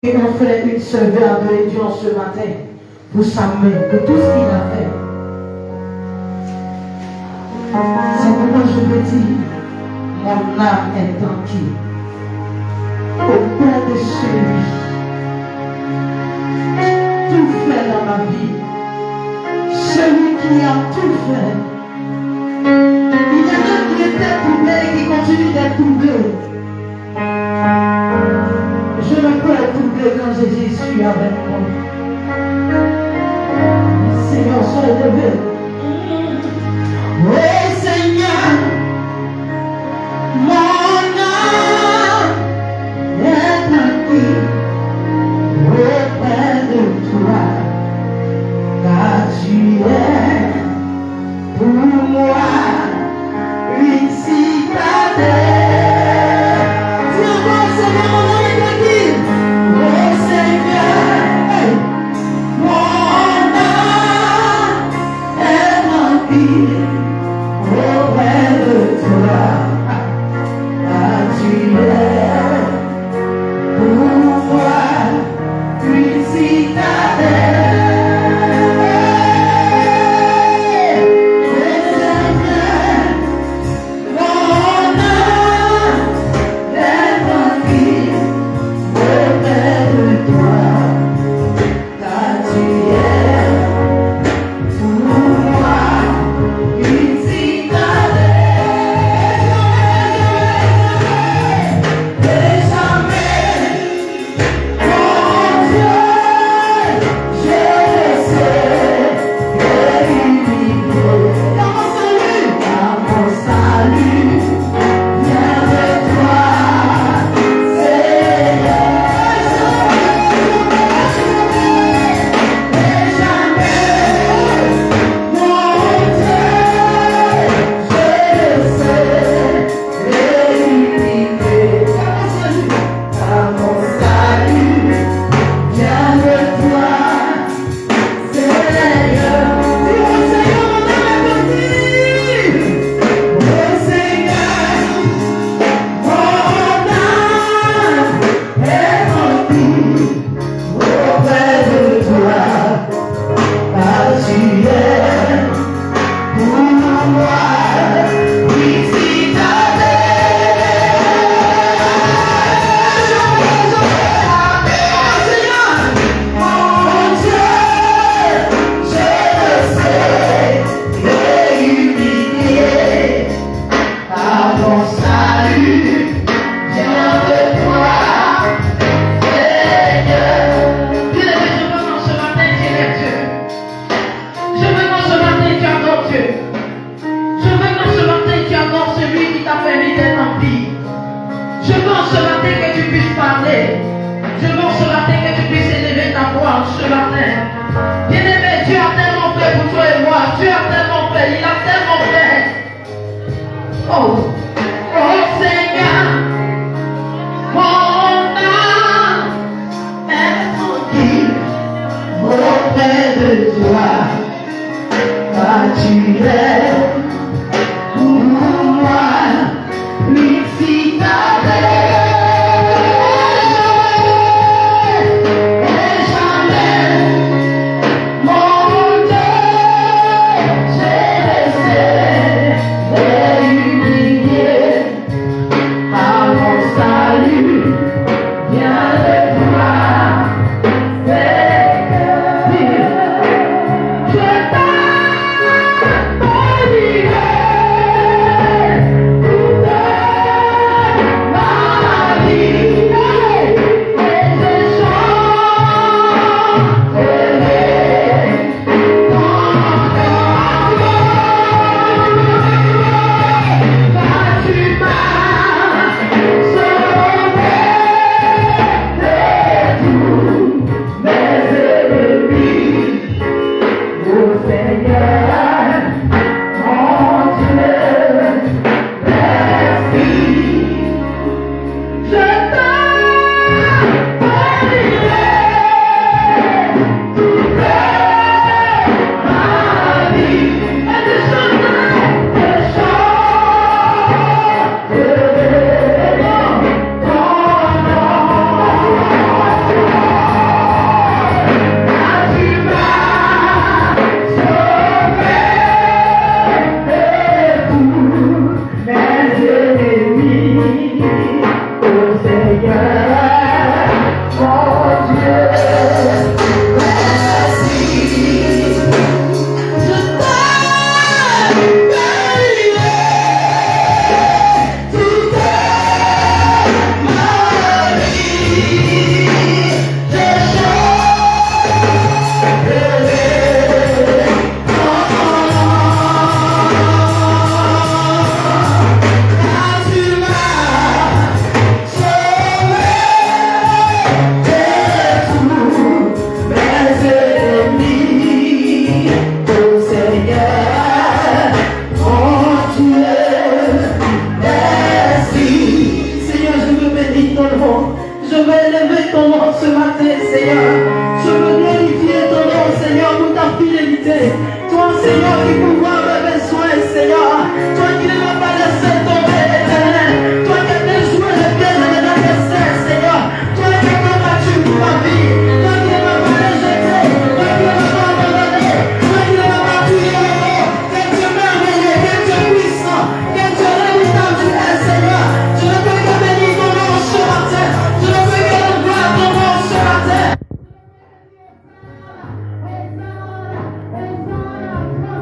Et on fait une seule verre de Dieu ce matin pour sa main, pour tout ce qu'il a fait. C'est pourquoi je veux dire, mon âme est tranquille auprès de celui qui tout fait dans ma vie, celui qui a tout fait. Il y en a qui étaient troublés et qui continuent d'être troublés. Je ne peux être troublé quand Jésus suis avec moi. Seigneur, sois élevé. Oui, Seigneur, mon âme est tranquille auprès de toi, car tu es pour moi une citadelle. Dis encore, Seigneur, mon âme est tranquille. Oh Seigneur, mon âme est tranquille auprès de toi, car tu es pour moi une citadelle. Yeah. matin, Seigneur. Je veux glorifier ton nom, Seigneur, pour ta fidélité. Toi, Seigneur, qui pourvois mes besoins, Seigneur. Toi qui ne m'as pas laissé tomber, Éternel. Toi qui as déjoué les pièges de mes adversaires, Seigneur. Toi qui as combattu pour ma vie. Toi qui ne m'as pas rejeté. Toi qui ne m'as pas abandonné. Toi qui ne m'as pas tué. Quel Dieu merveilleux, quel Dieu puissant, quel Dieu redoutable tu es, Seigneur. Je ne peux que bénir ton nom ce matin. Je ne peux que louer ton nom ce matin.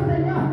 Seigneur,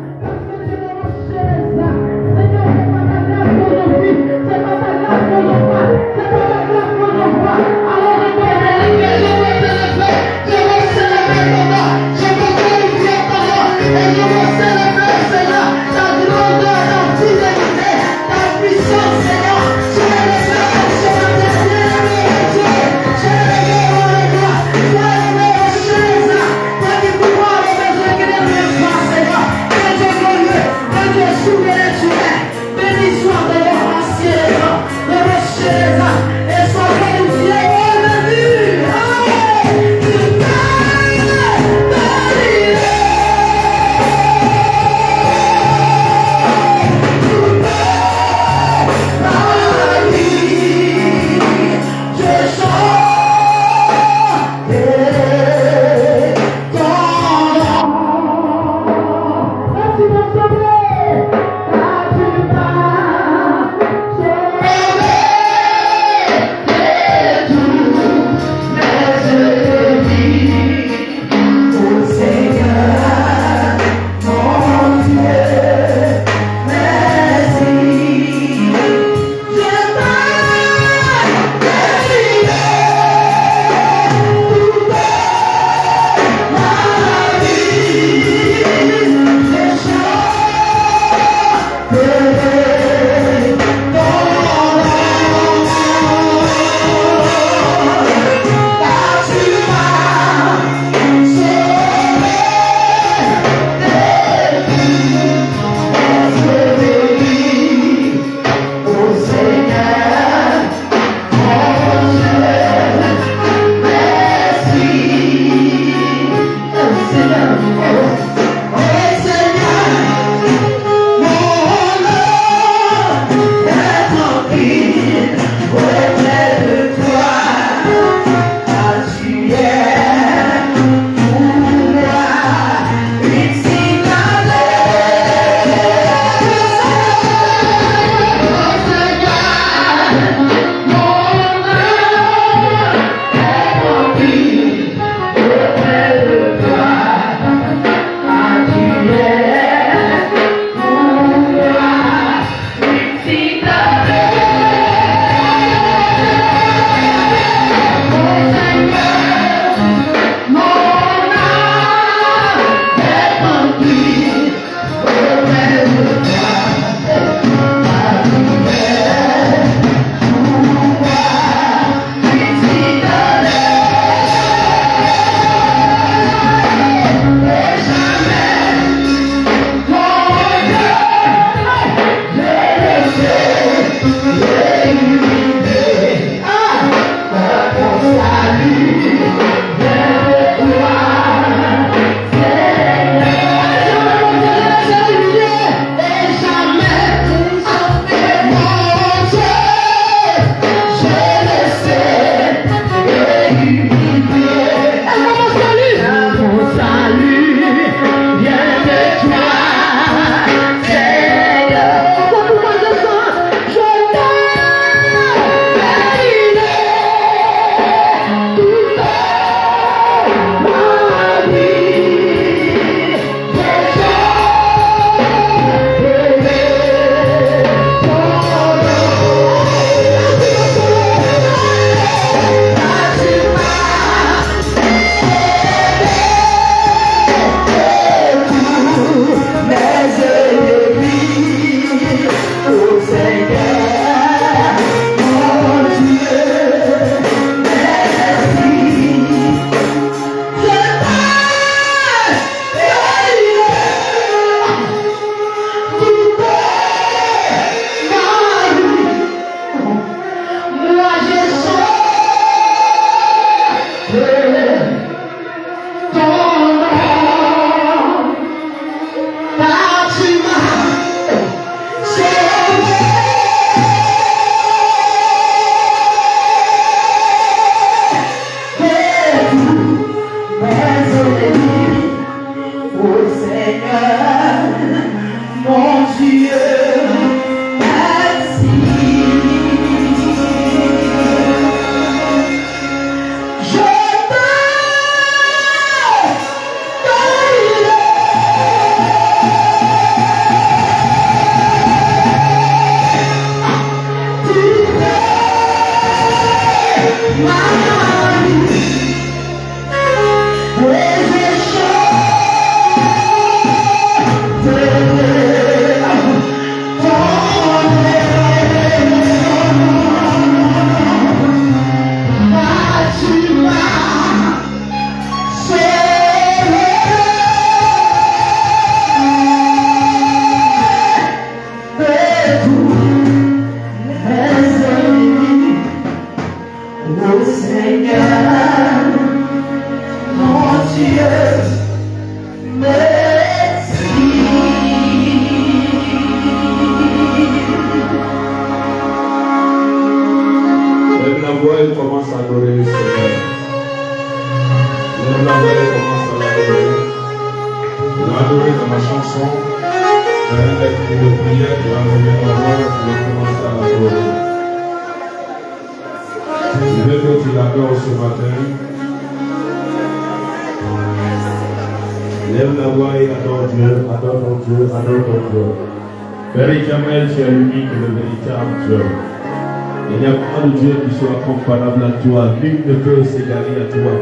Comparable à toi, nul ne peut s'égaler à toi.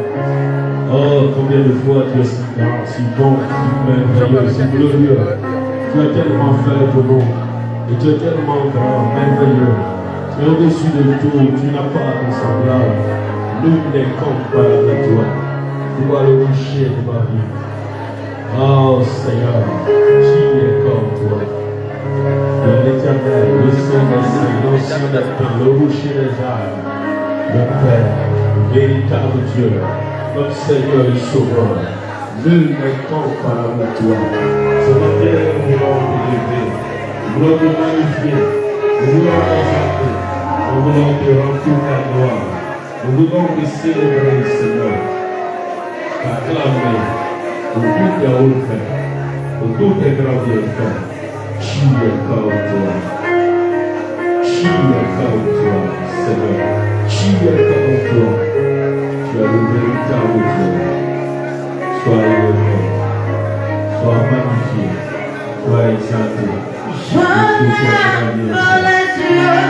Oh, combien de fois tu es si grand, si bon, si merveilleux, si glorieux. Tu as tellement fait de bon, et tu es tellement grand, merveilleux. Et au-dessus de tout, tu n'as pas de semblable. Nul n'est comparable à toi. Toi le rocher de ma vie. Oh Seigneur, qui est comme toi? L'Éternel, le Saint des Saints, l'ancien des temps, le rocher des âmes. Le Père, véritable Dieu, notre Seigneur et Sauveur, nul n'est comparable à toi. Ce matin, nous voulons t'élever, nous voulons te magnifier, nous voulons t'exalter, nous voulons te rendre toute la gloire, nous voulons te célébrer, Seigneur, t'acclamer pour toutes tes hauts faits, pour tous tes grands bienfaits. Qui est comme toi? Qui est comme toi, Seigneur? Qui est comme toi? Tu es le véritable Dieu. Sois élevé, sois magnifié, sois exalté. Je lève les yeux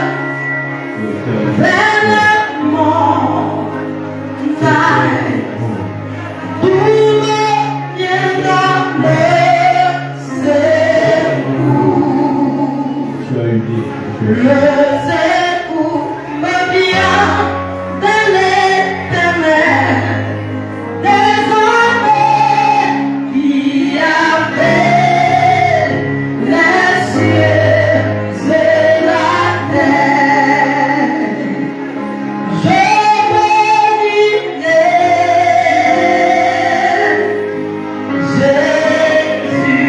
vers le montagne, d'où me viendra le secours. Tu as eu Le secours me vient de l'Éternel, des armées qui a fait les cieux et la terre. Je bénirai Jésus.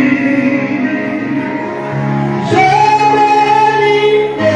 Je bénirai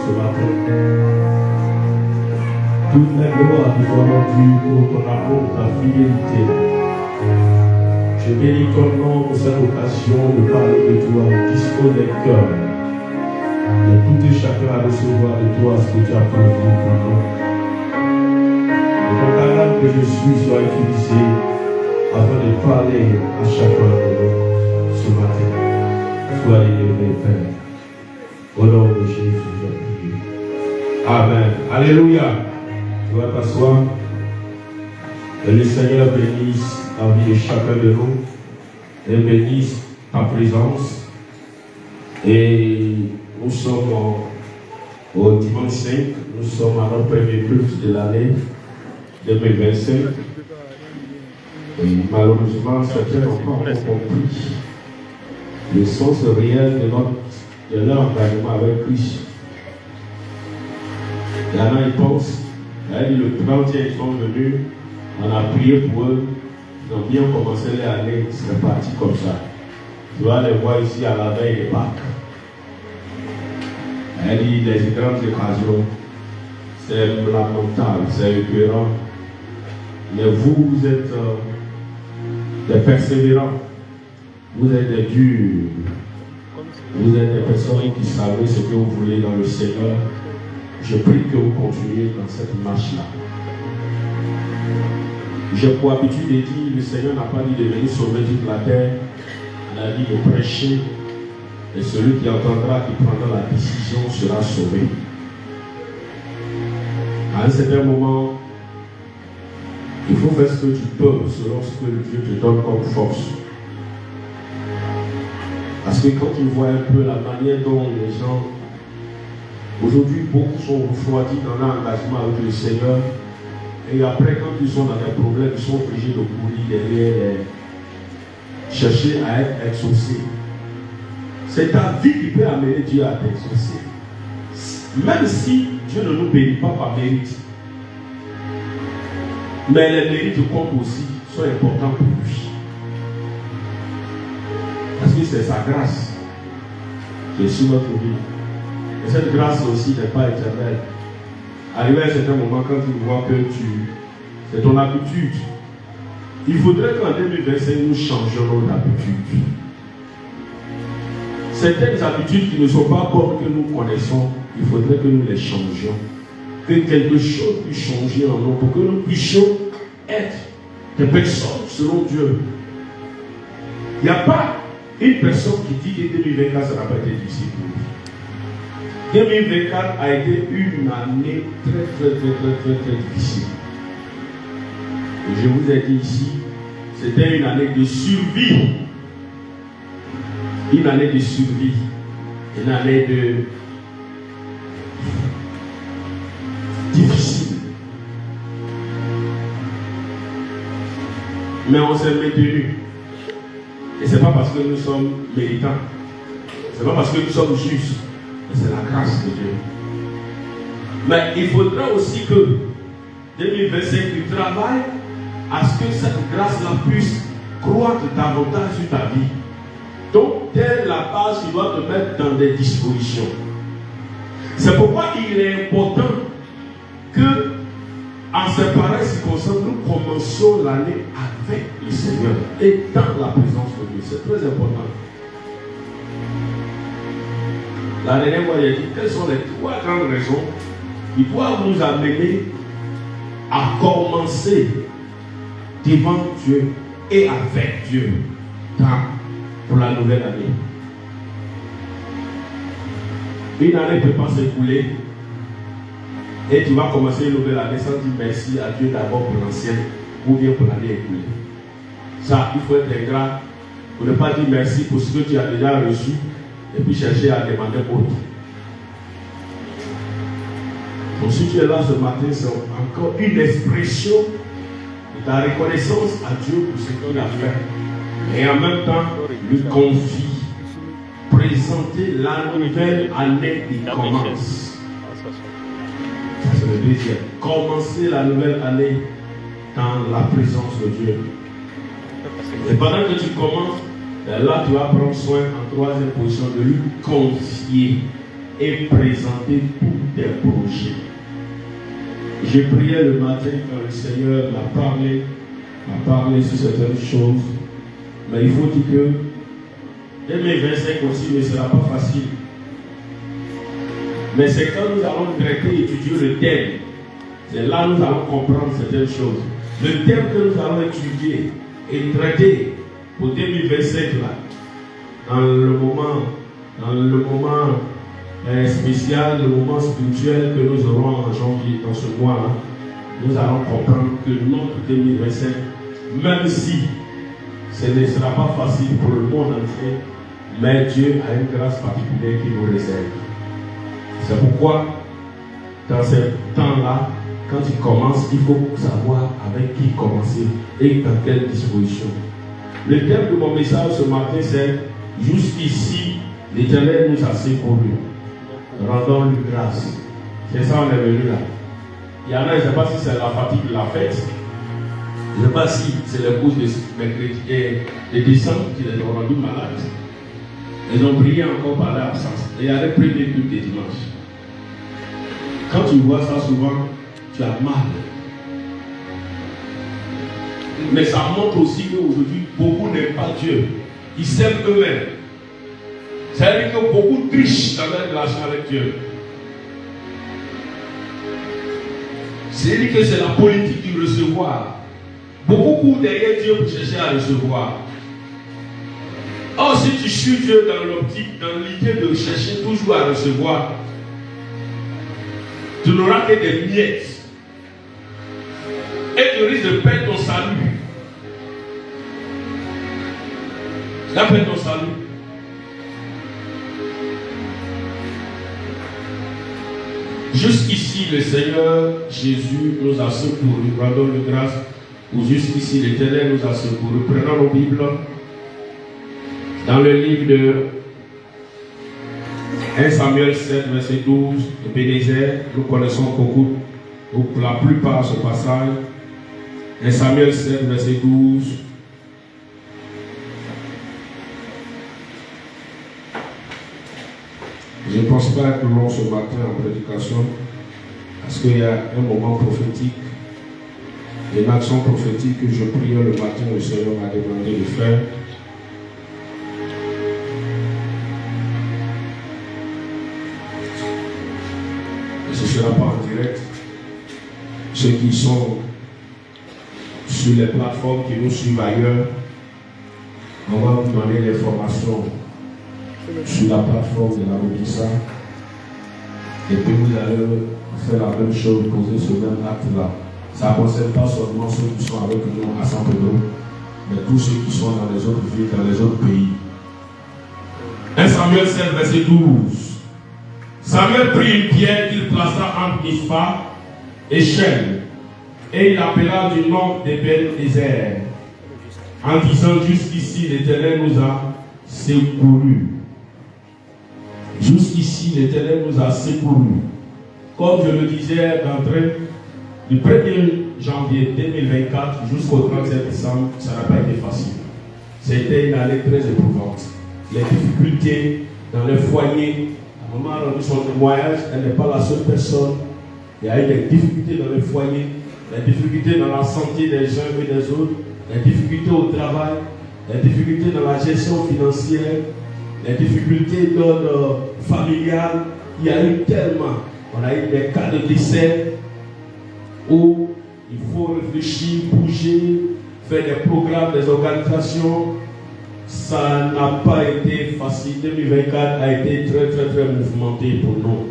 ce matin. Toute la gloire nous soit rendue pour ton amour, ta fidélité. Je bénis ton nom pour cette occasion de parler de toi, dispose des cœurs, de tout et chacun à recevoir de toi ce que tu as prévu pour nous. Et ton canal que je suis soit utilisé afin de parler à chacun de nous ce matin. Sois élevé, Père. Au nom de Jésus, je prie. Amen. Alléluia. Tu vas t'asseoir. Que le Seigneur bénisse la vie de chacun de nous et bénisse ta présence. Et nous sommes au dimanche 5, nous sommes à notre premier culte de l'année 2025. Et malheureusement, certains n'ont pas encore compris le sens réel de leur engagement avec Christ. Il y en a, ils pensent, le 30e, ils sont venus, on a prié pour eux, ils ont bien commencé l'année, c'est parti comme ça. Tu vas les voir ici à la veille des Pâques. Elle dit les grandes occasions, c'est lamentable, c'est récurrent. Mais vous êtes des persévérants, vous êtes des durs, vous êtes des personnes qui savent ce que vous voulez dans le Seigneur. Je prie que vous continuiez dans cette marche-là. J'ai pour habitude de dire, le Seigneur n'a pas dit de venir sauver toute la terre, il a dit de prêcher, et celui qui entendra, qui prendra la décision sera sauvé. À un certain moment, il faut faire ce que tu peux selon ce que Dieu te donne comme force. Parce que quand tu vois un peu la manière dont les gens, aujourd'hui, beaucoup sont refroidis dans leur engagement avec le Seigneur, et après, quand ils sont dans des problèmes, ils sont obligés de courir derrière, chercher à être exaucés. C'est ta vie qui peut amener Dieu à t'exaucer. Même si Dieu ne nous bénit pas par mérite. Mais les mérites comptent aussi, sont importants pour lui. Parce que c'est sa grâce qui est sur notre vie. Et cette grâce aussi n'est pas éternelle. Arrivé à un certain moment, quand tu vois que c'est ton habitude, il faudrait qu'en 2025, nous changions nos habitudes. Certaines habitudes qui ne sont pas bonnes que nous connaissons, il faudrait que nous les changions. Que quelque chose puisse changer en nous pour que nous puissions être des personnes selon Dieu. Il n'y a pas une personne qui dit que 2024 ça n'a pas été difficile pour lui. 2024 a été une année très difficile. Et je vous ai dit ici, c'était une année de survie. Une année de survie. Une année de difficile. Mais on s'est maintenu. Et ce n'est pas parce que nous sommes méritants. Ce n'est pas parce que nous sommes justes. Mais c'est la grâce de Dieu. Mais il faudra aussi que 2025 tu travailles à ce que cette grâce-là puisse croître davantage sur ta vie. Donc, dès la base, tu dois te mettre dans des dispositions. C'est pourquoi il est important que, en ces pareilles circonstances, nous commençons l'année avec le Seigneur et dans la présence de Dieu. C'est très important. La dernière fois, j'ai dit quelles sont les 3 grandes raisons qui doivent nous amener à commencer devant Dieu et avec Dieu pour la nouvelle année. Une année ne peut pas s'écouler et tu vas commencer une nouvelle année sans dire merci à Dieu d'abord pour l'ancienne ou bien pour l'année écoulée. Ça, il faut être ingrat pour ne pas dire merci pour ce que tu as déjà reçu et puis chercher à demander autre. Donc si tu es là ce matin, c'est encore une expression de ta reconnaissance à Dieu pour ce qu'il a fait. Et en même temps, lui confier, présenter la nouvelle année qui commence. Ça c'est le deuxième. Commencer la nouvelle année dans la présence de Dieu. Et pendant que tu commences, là tu vas prendre soin en troisième position de lui confier et présenter tous tes projets. J'ai prié le matin quand le Seigneur m'a parlé sur certaines choses, mais il faut dire que 2025 aussi ne sera pas facile. Mais c'est quand nous allons traiter, étudier le thème, c'est là que nous allons comprendre certaines choses. Le thème que nous allons étudier et traiter pour 2025 là, dans le moment spécial, le moment spirituel que nous aurons en janvier, dans ce mois-là, nous allons comprendre que notre 2025, même si ce ne sera pas facile pour le monde entier, mais Dieu a une grâce particulière qui nous réserve. C'est pourquoi, dans ces temps-là, quand il commence, il faut savoir avec qui commencer et dans quelle disposition. Le thème de mon message ce matin, c'est « Jusqu'ici, l'Éternel nous a secourus. Rendons-lui grâce. » C'est ça, on est venu là. Il y en a, je ne sais pas si c'est la fatigue de la fête. Je ne sais pas si c'est le cause de mercredi et de décembre qui les ont rendus malades. Ils ont prié encore par leur absence. Et il y a des premiers cultes des dimanches. Quand tu vois ça souvent, tu as mal. Mais ça montre aussi qu'aujourd'hui, beaucoup n'aiment pas Dieu. Ils s'aiment eux-mêmes. Ça veut dire que beaucoup trichent dans leur relation avec Dieu. C'est-à-dire que c'est la politique du recevoir. Beaucoup courent derrière Dieu pour chercher à recevoir. Or, si tu suis Dieu dans l'optique, dans l'idée de chercher toujours à recevoir, tu n'auras que des miettes. Et tu risques de perdre ton salut. Tu vas perdre ton salut. Jusqu'ici, le Seigneur Jésus nous a secourus. Rendons-lui grâce. Ou jusqu'ici, l'Éternel nous a secourus. Prenons nos Bibles. Dans le livre de 1 Samuel 7, verset 12, de Bénézer, nous connaissons beaucoup, ou pour la plupart, ce passage. 1 Samuel 7, verset 12. Je ne pense pas être long ce matin en prédication, parce qu'il y a un moment prophétique, une action prophétique que je priais le matin, le Seigneur m'a demandé de faire. Et ce ne sera pas en direct. Ceux qui sont sur les plateformes qui nous suivent ailleurs, on va vous donner l'information sur la plateforme de la Roukissa. Et puis vous allez faire la même chose, poser ce même acte-là. Ça ne concerne pas seulement ceux qui sont avec nous à San Pedro, mais tous ceux qui sont dans les autres villes, dans les autres pays. 1 Samuel 7, verset 12. Samuel prit une pierre qu'il plaça entre Mizpa et Shem, et il appela du nom d'Eben-Ezer, en disant: jusqu'ici l'Éternel nous a secourus. Jusqu'ici l'Éternel nous a secourus. Comme je le disais d'entrée, du 1er janvier 2024 jusqu'au 37 décembre, ça n'a pas été facile. C'était une année très éprouvante. Les difficultés dans les foyers. La maman a rendu son témoignage, elle n'est pas la seule personne. Il y a eu des difficultés dans les foyers, des difficultés dans la santé des uns et des autres, des difficultés au travail, des difficultés dans la gestion financière, des difficultés d'ordre familial. Il y a eu tellement. On a eu des cas de décès où il faut réfléchir, bouger, faire des programmes, des organisations. Ça n'a pas été facile. 2024 a été très très très mouvementé pour nous.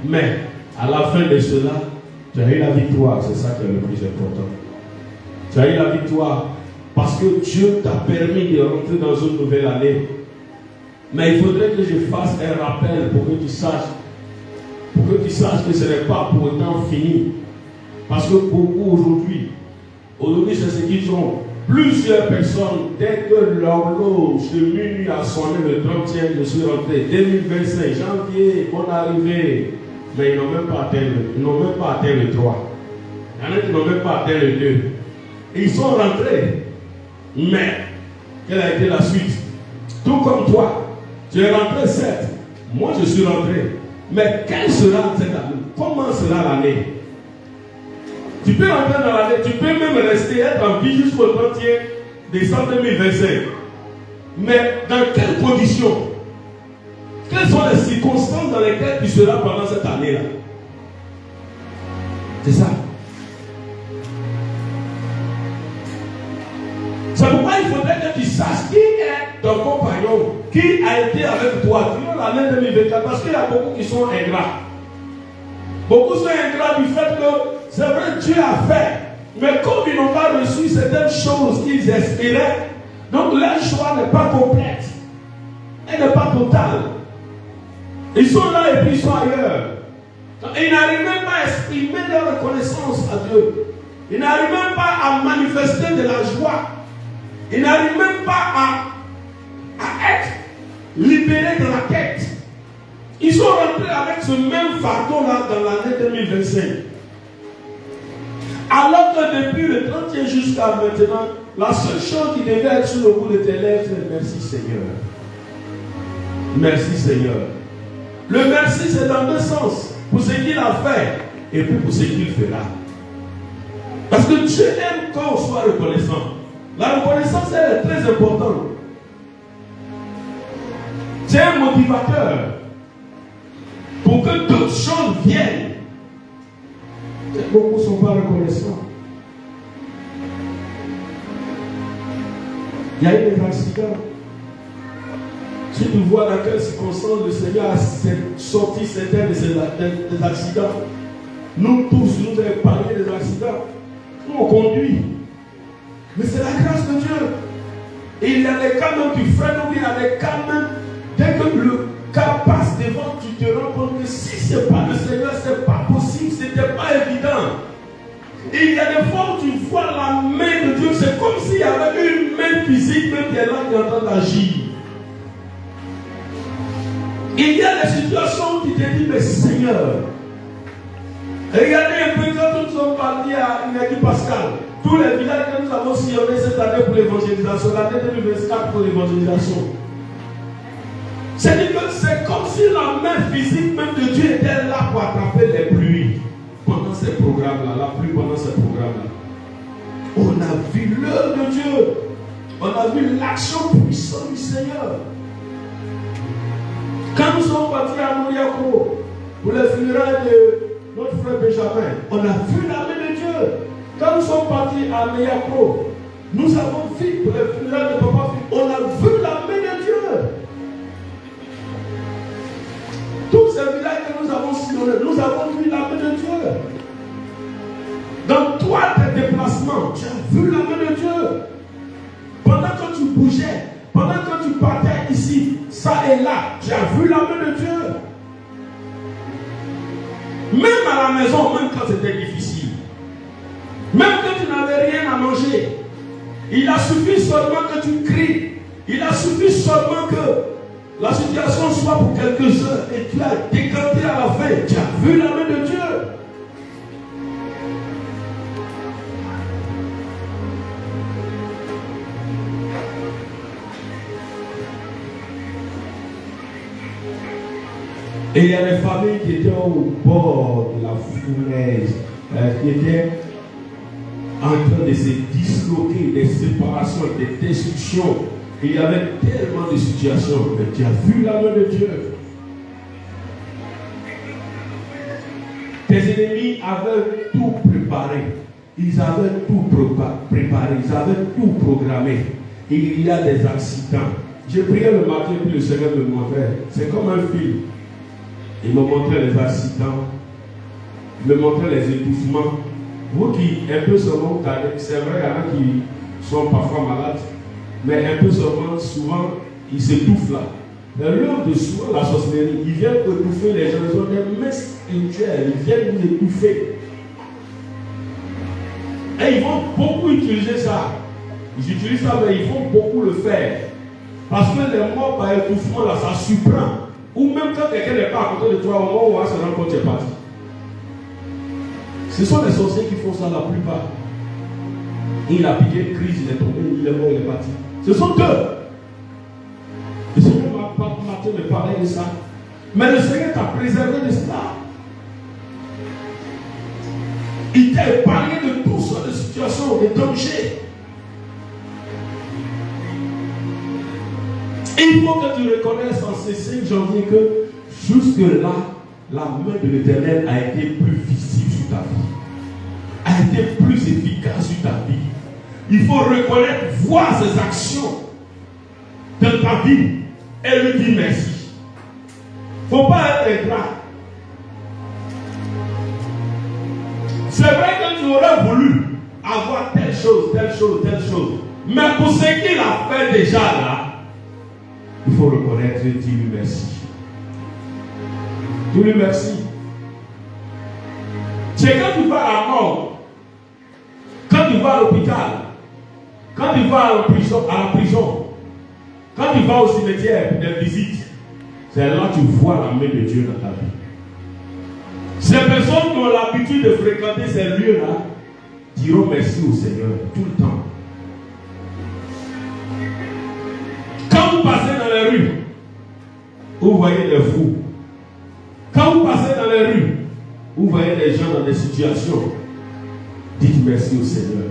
Mais, à la fin de cela, tu as eu la victoire. C'est ça qui est le plus important. Tu as eu la victoire parce que Dieu t'a permis de rentrer dans une nouvelle année. Mais il faudrait que je fasse un rappel pour que tu saches. Pour que tu saches que ce n'est pas pour autant fini. Parce que beaucoup aujourd'hui, c'est ce qu'ils ont. Plusieurs personnes, dès que l'horloge de minuit a sonné le 30e, je suis rentré. 2025, janvier, on est arrivé. Mais ils n'ont même pas atteint le 3. Il y en a qui n'ont même pas atteint le 2. Et ils sont rentrés. Mais, quelle a été la suite? Tout comme toi, Tu es rentré, certes. Moi, je suis rentré. Mais quelle sera cette année? Comment sera l'année? Tu peux rentrer dans l'année, tu peux même rester, être en vie jusqu'au 31 décembre 2025. Mais dans quelles conditions? Quelles sont les circonstances dans lesquelles tu seras pendant cette année-là? C'est ça. C'est pourquoi il faudrait que tu saches qui est ton compagnon, qui a été avec toi durant l'année 2024. Parce qu'il y a beaucoup qui sont ingrats. Beaucoup sont ingrats du fait que c'est vrai, Dieu a fait. Mais comme ils n'ont pas reçu certaines choses qu'ils espéraient, donc leur choix n'est pas complète. Elle n'est pas totale. Ils sont là et puis ils sont ailleurs. Ils n'arrivent même pas à exprimer leur reconnaissance à Dieu. Ils n'arrivent même pas à manifester de la joie. Ils n'arrivent même pas à être libérés de la quête. Ils sont rentrés avec ce même fardeau-là dans l'année 2025. Alors que depuis le 31 jusqu'à maintenant, la seule chose qui devait être sur le bout de tes lèvres, c'est merci Seigneur. Merci Seigneur. Le merci, c'est dans deux sens. Pour ce qu'il a fait et puis pour ce qu'il fera. Parce que Dieu aime qu'on soit reconnaissant. La reconnaissance, elle est très importante. C'est un motivateur pour que d'autres choses viennent. Beaucoup ne sont pas reconnaissants. Il y a eu des accidents. Si tu vois dans quelles circonstances le Seigneur a sorti certains des accidents, nous tous, nous avons parlé des accidents. Nous, on conduit. Mais c'est la grâce de Dieu. Et il y a des cas même tu freines, ou il y a des cas même, dès que le cas passe devant, tu te rends compte que si ce n'est pas le Seigneur, ce n'est pas possible, ce n'était pas évident. Et il y a des fois où tu vois la main de Dieu, c'est comme s'il y avait une main physique même qui est là qui est en train d'agir. Il y a des situations où tu te dis, mais Seigneur, regardez un peu quand nous sommes partis à Inaki Pascal, tous les villages que nous avons sillonnés cette année pour l'évangélisation, l'année 2024 pour l'évangélisation. C'est-à-dire que c'est comme si la main physique même de Dieu était là pour attraper les pluies pendant ces programmes-là, la pluie pendant ces programmes-là. On a vu l'œuvre de Dieu, on a vu l'action puissante du Seigneur. Quand nous sommes partis à Mouriaco pour les funérailles de notre frère Benjamin, on a vu la main de Dieu. Quand nous sommes partis à Mouriaco, nous avons vu pour les funérailles de papa, on a vu la main de Dieu. Tous ces villages que nous avons sillonnés, nous avons vu la main de Dieu. Dans toi, tes déplacements, tu as vu la main de Dieu. Pendant que tu bougeais, pendant que tu partais ici, ça et là, tu as vu la main de Dieu. Même à la maison, même quand c'était difficile, même quand tu n'avais rien à manger, il a suffi seulement que tu cries. Il a suffi seulement que la situation soit pour quelques heures et tu as décanté à la fin. Tu as vu la main de Dieu. Et il y a des familles qui étaient au bord de la fournaise, qui étaient en train de se disloquer, des séparations, des destructions. Et il y avait tellement de situations. Mais tu as vu la main de Dieu. Tes ennemis avaient tout préparé. Ils avaient tout préparé. Ils avaient tout programmé. Et il y a des accidents. J'ai prié le matin, puis le Seigneur me montrait. C'est comme un film. Il me montrait les accidents. Il me montrait les étouffements. Vous qui, un peu seulement, c'est vrai, il y en a qui sont parfois malades. Mais un peu seulement, souvent, ils s'étouffent là. L'heure de souvent, la sorcellerie, ils viennent étouffer les gens. Ils ont des mains spirituelles. Ils viennent nous étouffer. Et ils vont beaucoup utiliser ça. Ils utilisent ça, mais ils vont beaucoup le faire. Parce que les morts par étouffement, là, ça surprend. Ou même quand quelqu'un n'est pas à côté de toi, au moment où on va se rendre compte que tu es parti. Ce sont les sorciers qui font ça la plupart. Il a piqué une crise, il est tombé, il est mort, il est parti. Ce sont eux. Le Seigneur m'a matin de parler de ça. Mais le Seigneur t'a préservé de cela. Il t'a épargné de toutes sortes de situations, de dangers. Il faut que tu reconnaisses en ces 5 janvier que jusque-là, la main de l'Éternel a été plus visible sur ta vie, a été plus efficace sur ta vie. Il faut reconnaître, voir ses actions dans ta vie et lui dire merci. Il ne faut pas être ingrat. C'est vrai que tu aurais voulu avoir telle chose, telle chose, telle chose. Mais pour ce qu'il a fait déjà là, il faut reconnaître et dire lui merci. Dis-lui merci. C'est quand tu vas à la mort, quand tu vas à l'hôpital, quand tu vas à la prison, quand tu vas au cimetière pour des visites, c'est là que tu vois la main de Dieu dans ta vie. Ces personnes qui ont l'habitude de fréquenter ces lieux-là diront merci au Seigneur tout le temps. Quand vous passez dans les rues, vous voyez des fous. Quand vous passez dans les rues, vous voyez des gens dans des situations, dites merci au Seigneur.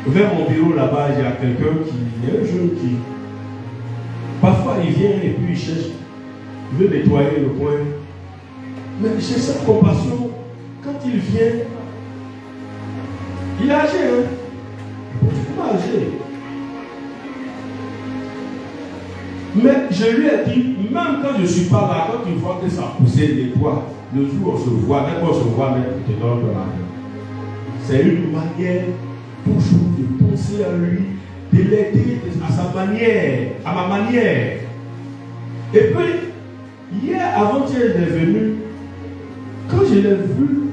Vers mon bureau là-bas, il y a quelqu'un il y a un jeune qui, parfois il vient et puis il cherche, il veut nettoyer le coin. Mais j'ai cette compassion, quand il vient, il est âgé, hein? Pas âgé. Mais je lui ai dit, même quand je ne suis pas là, quand tu vois que ça poussait des poids, le jour où on se voit, même quand on se voit, même tu te donnes de la main. C'est une manière toujours de penser à lui, de l'aider à sa manière, à ma manière. Et puis, hier, avant-hier, il est venu, quand je l'ai vu,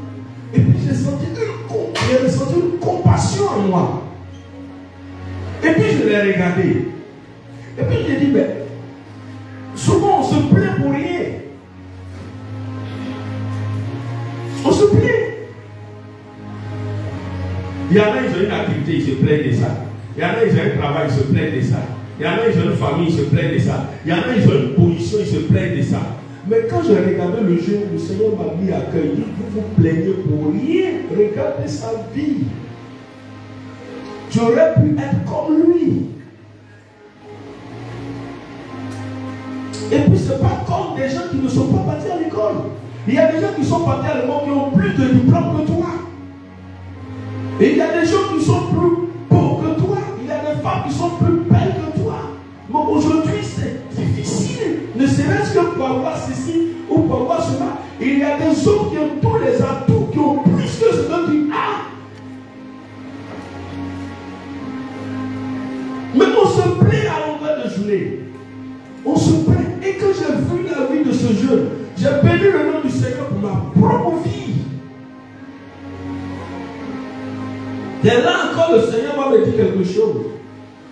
et puis j'ai senti une compassion en moi. Et puis je l'ai regardé. Et puis je lui ai dit, mais souvent on se plaint pour rien. On se plaint. Il y en a, ils ont une activité, ils se plaignent de ça. Il y en a, ils ont un travail, ils se plaignent de ça. Il y en a, ils ont une famille, ils se plaignent de ça. Il y en a, ils ont une position, ils se plaignent de ça. Mais quand j'ai regardé le jeu, le Seigneur m'a mis à cœur. Il dit, vous vous plaignez pour rien. Regardez sa vie. Tu aurais pu être comme lui. Et puis ce n'est pas comme des gens qui ne sont pas partis à l'école. Il y a des gens qui sont partis à l'école qui ont plus de diplômes que toi. Et il y a des gens qui sont plus beaux que toi. Il y a des femmes qui sont plus belles que toi. Mais aujourd'hui c'est difficile. Ne serait-ce que pour avoir ceci ou pour avoir cela. Et il y a des hommes qui ont tous les atouts, qui ont plus que ce que tu as. Mais on se plaint à longueur de journée. On se plaint. Et quand j'ai vu la vie de ce jeune, j'ai béni le nom du Seigneur pour ma propre vie. Et là encore, le Seigneur m'a dit quelque chose.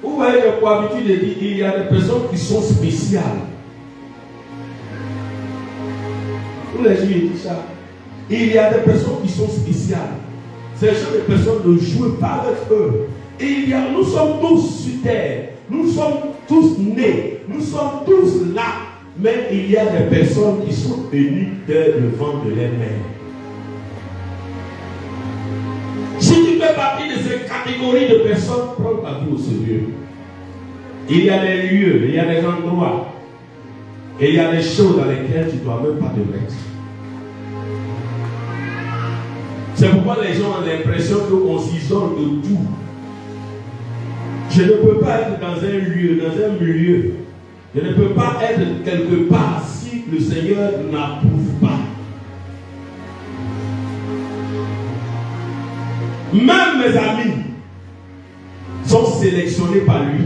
Vous voyez, j'ai pour habitude de dire, il y a des personnes qui sont spéciales. Tous les jours, il dit ça. Il y a des personnes qui sont spéciales. Ces gens, les personnes ne jouent pas avec eux. Et nous sommes tous sur terre. Nous sommes tous nés. Nous sommes tous là. Mais il y a des personnes qui sont venues le ventre de leur mère. Si tu fais partie de ces catégories de personnes, prends ta vie au sérieux. Il y a des lieux, il y a des endroits. Et il y a des choses dans lesquelles tu ne dois même pas te mettre. C'est pourquoi les gens ont l'impression qu'on s'isole de tout. Je ne peux pas être dans un lieu, dans un milieu. Je ne peux pas être quelque part si le Seigneur n'approuve pas. Même mes amis sont sélectionnés par lui.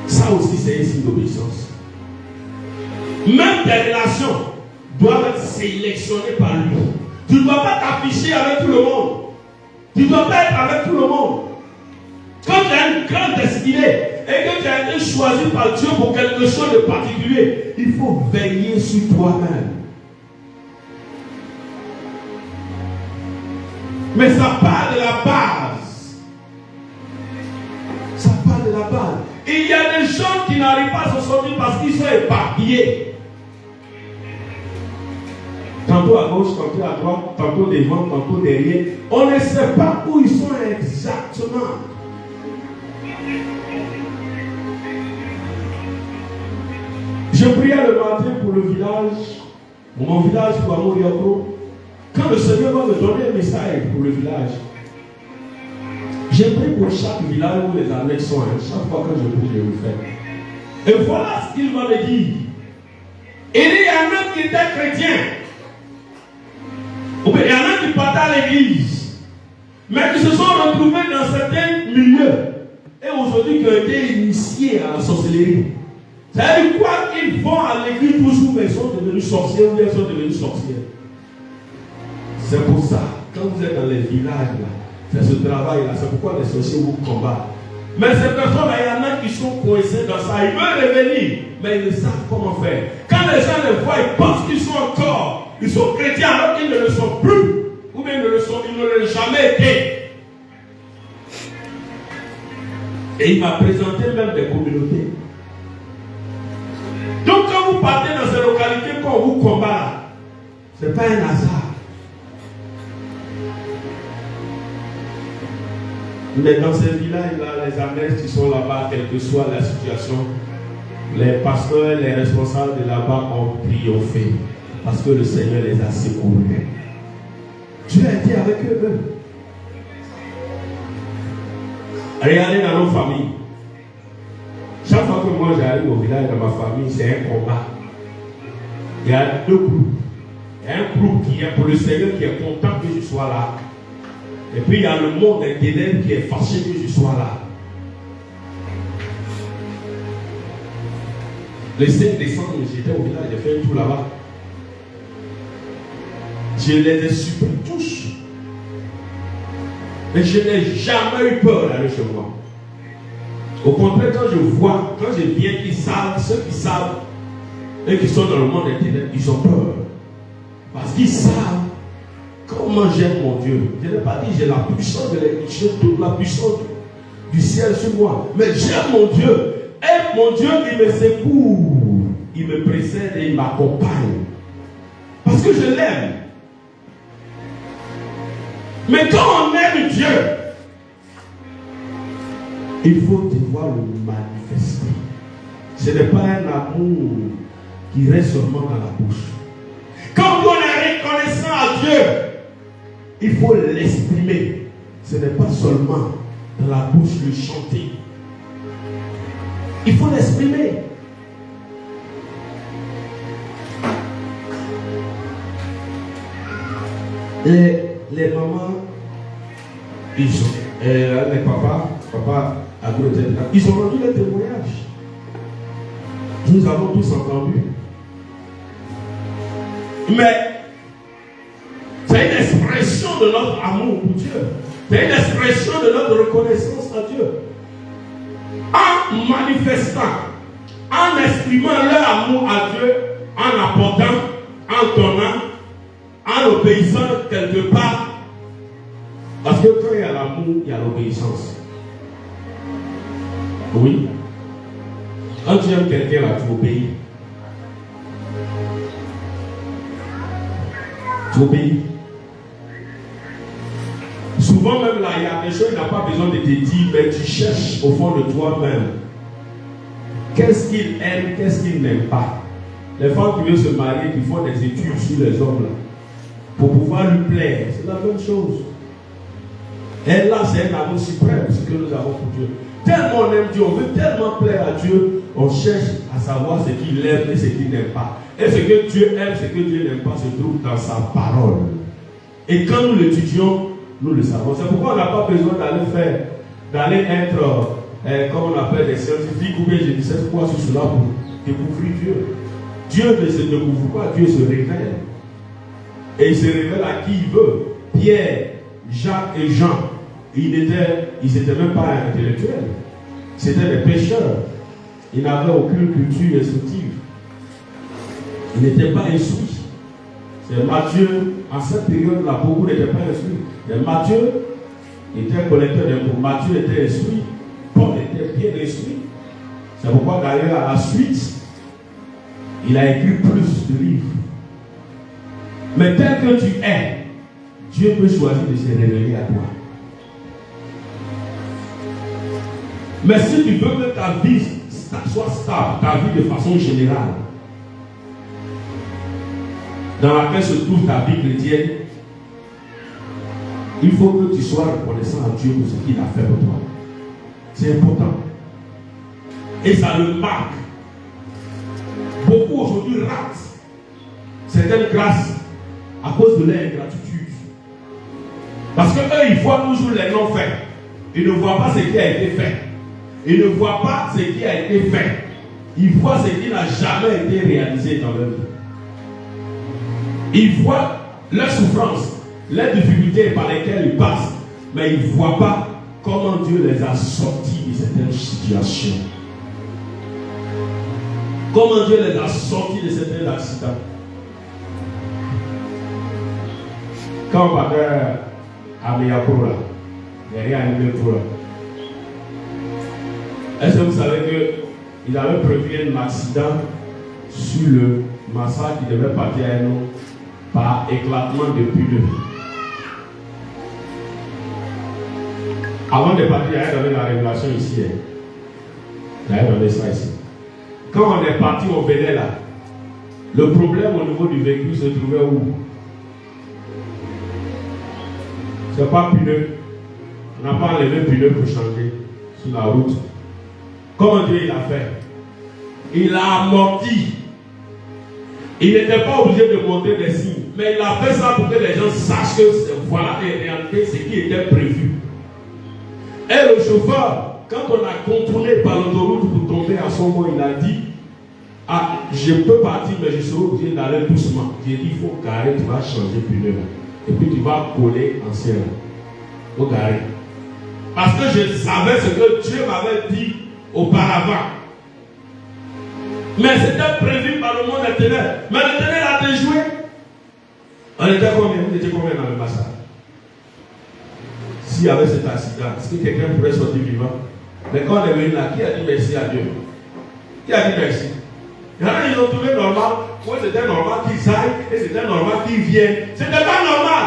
Ça aussi, c'est un signe d'obéissance. Même tes relations doivent être sélectionnées par lui. Tu ne dois pas t'afficher avec tout le monde. Tu ne dois pas être avec tout le monde. Quand tu as une grande destinée et que tu as été choisi par Dieu pour quelque chose de particulier, il faut veiller sur toi-même. Mais ça part de la base. global. Il y a des gens qui n'arrivent pas à se sortir parce qu'ils sont éparpillés. Tantôt à gauche, tantôt à droite, tantôt devant, tantôt derrière. On ne sait pas où ils sont exactement. Je priais le matin pour le village, pour mon village, pour Amorioko. Quand le Seigneur va me donner un message pour le village, j'ai pris pour chaque village où les annexes sont. Chaque fois que je prie, je le fais. Et voilà ce qu'il va me dire. Il y en a qui étaient chrétiens. Ou bien il y en a qui partaient à l'église. Mais qui se sont retrouvés dans certains milieux. Et aujourd'hui qui ont été initiés à la sorcellerie. C'est-à-dire quoi qu'ils vont à l'église toujours, mais ils sont devenus sorciers ou ils sont devenus sorcières. C'est pour ça, quand vous êtes dans les villages, là, c'est ce travail-là, c'est pourquoi les sorciers vous combattent. Mais ces personnes-là, il y en a qui sont coincés dans ça. Ils veulent revenir, mais ils ne savent comment faire. Quand les gens les voient, ils pensent qu'ils sont encore, ils sont chrétiens alors qu'ils ne le sont plus. Ou bien ils ne l'ont jamais été. Et il m'a présenté même des communautés. Donc quand vous partez dans ces localités, quand on vous combat, ce n'est pas un hasard. Mais dans ces villages-là, les annexes qui sont là-bas, quelle que soit la situation, les pasteurs, les responsables de là-bas ont triomphé. Parce que le Seigneur les a secourus. Dieu a été avec eux. Regardez dans nos familles. Chaque fois que moi j'arrive au village, dans ma famille, c'est un combat. Il y a deux groupes. Il y a un groupe qui est pour le Seigneur, qui est content que je sois là. Et puis il y a le monde des ténèbres qui est fâché que je sois là. Le 5 décembre, j'étais au village, j'ai fait un tour là-bas. Je les ai supprimés tous. Mais je n'ai jamais eu peur d'aller chez moi. Au contraire, quand je vois, quand je viens, qu'ils savent, ceux qui savent, et qui sont dans le monde des ténèbres, ils ont peur. Parce qu'ils savent comment j'aime mon Dieu. Je n'ai pas dit j'ai la puissance de l'Église, j'ai toute la puissance du ciel sur moi. Mais j'aime mon Dieu. Et mon Dieu, il me secoue, il me précède et il m'accompagne. Parce que je l'aime. Mais quand on aime Dieu, il faut devoir le manifester. Ce n'est pas un amour qui reste seulement dans la bouche. Quand on est reconnaissant à Dieu, il faut l'exprimer. Ce n'est pas seulement dans la bouche le chanter. Il faut l'exprimer. Les mamans, ils sont, les papas, ils ont rendu le témoignage. Nous avons tous entendu. Mais c'est une expression de notre amour pour Dieu. C'est une expression de notre reconnaissance à Dieu. En manifestant, en exprimant leur amour à Dieu, en apportant, en donnant, en obéissant quelque part. Parce que quand il y a l'amour, il y a l'obéissance. Oui. Quand tu aimes quelqu'un, là, tu obéis. Tu obéis. Souvent même là, il y a des choses, il n'a pas besoin de te dire, mais tu cherches au fond de toi-même. Qu'est-ce qu'il aime, qu'est-ce qu'il n'aime pas. Les femmes qui veulent se marier, qui font des études sur les hommes là, pour pouvoir lui plaire, c'est la même chose. Et là, c'est un amour suprême, ce que nous avons pour Dieu. Tellement on aime Dieu, on veut tellement plaire à Dieu, on cherche à savoir ce qu'il aime et ce qu'il n'aime pas. Et ce que Dieu aime, ce que Dieu n'aime pas se trouve dans sa parole. Et quand nous l'étudions, nous le savons. C'est pourquoi on n'a pas besoin d'aller être, comme on appelle des scientifiques, ou bien je ne sais quoi sur cela pour découvrir Dieu. Dieu ne se découvre pas, Dieu se révèle. Et il se révèle à qui il veut. Pierre, Jacques et Jean, ils n'étaient même pas intellectuels. C'était des pécheurs. Ils n'avaient aucune culture instructive. Ils n'étaient pas instruits. C'est Matthieu, en cette période-là, beaucoup n'étaient pas instruits. Et Matthieu était collecteur d'impôts. Matthieu était instruit. Paul était bien instruit. C'est pourquoi d'ailleurs à la suite, il a écrit plus de livres. Mais tel que tu es, Dieu peut choisir de se révéler à toi. Mais si tu veux que ta vie soit stable, ta vie de façon générale, dans laquelle se trouve ta vie chrétienne, il faut que tu sois reconnaissant à Dieu pour ce qu'il a fait pour toi. C'est important. Et ça le marque. Beaucoup aujourd'hui ratent certaines grâces à cause de leur ingratitude. Parce que eux, ils voient toujours les non faits. Ils ne voient pas ce qui a été fait. Ils ne voient pas ce qui a été fait. Ils voient ce qui n'a jamais été réalisé dans leur vie. Ils voient leurs souffrances, les difficultés par lesquelles ils passent, mais ils ne voient pas comment Dieu les a sortis de certaines situations. Comment Dieu les a sortis de certains accidents. Quand on parlait à Miyapura, il n'y a rien à Miyapura. Est-ce que vous savez qu'il avait prévu un accident sur le massacre qui devait partir à nous par éclatement de pneus? Avant de partir, il y a donné la révélation ici. Il y a donné ça ici. Quand on est parti, on venait là. Le problème au niveau du véhicule se trouvait où? Ce n'est pas pneu. On n'a pas enlevé pneu pour changer sur la route. Comment Dieu il a fait? Il a amorti. Il n'était pas obligé de montrer des signes. Mais il a fait ça pour que les gens sachent que voilà en réalité ce qui était prévu. Et le chauffeur, quand on a contourné par l'autoroute pour tomber à son moment, il a dit: ah, je peux partir, mais je serai obligé d'aller doucement. J'ai dit: il faut garer, tu vas changer pneu. Et puis tu vas coller en ciel. Il faut garer. Parce que je savais ce que Dieu m'avait dit auparavant. Mais c'était prévu par le monde éternel. Mais l'éternel a déjoué. On était combien? Vous étiez combien dans le massacre? S'il y avait cet accident, est-ce que quelqu'un pourrait sortir vivant? Mais quand on est venu là, qui a dit merci à Dieu? Qui a dit merci? Il y en a, ils ont trouvé normal. Oui, c'était normal qu'ils aillent et c'était normal qu'ils viennent. C'était pas normal.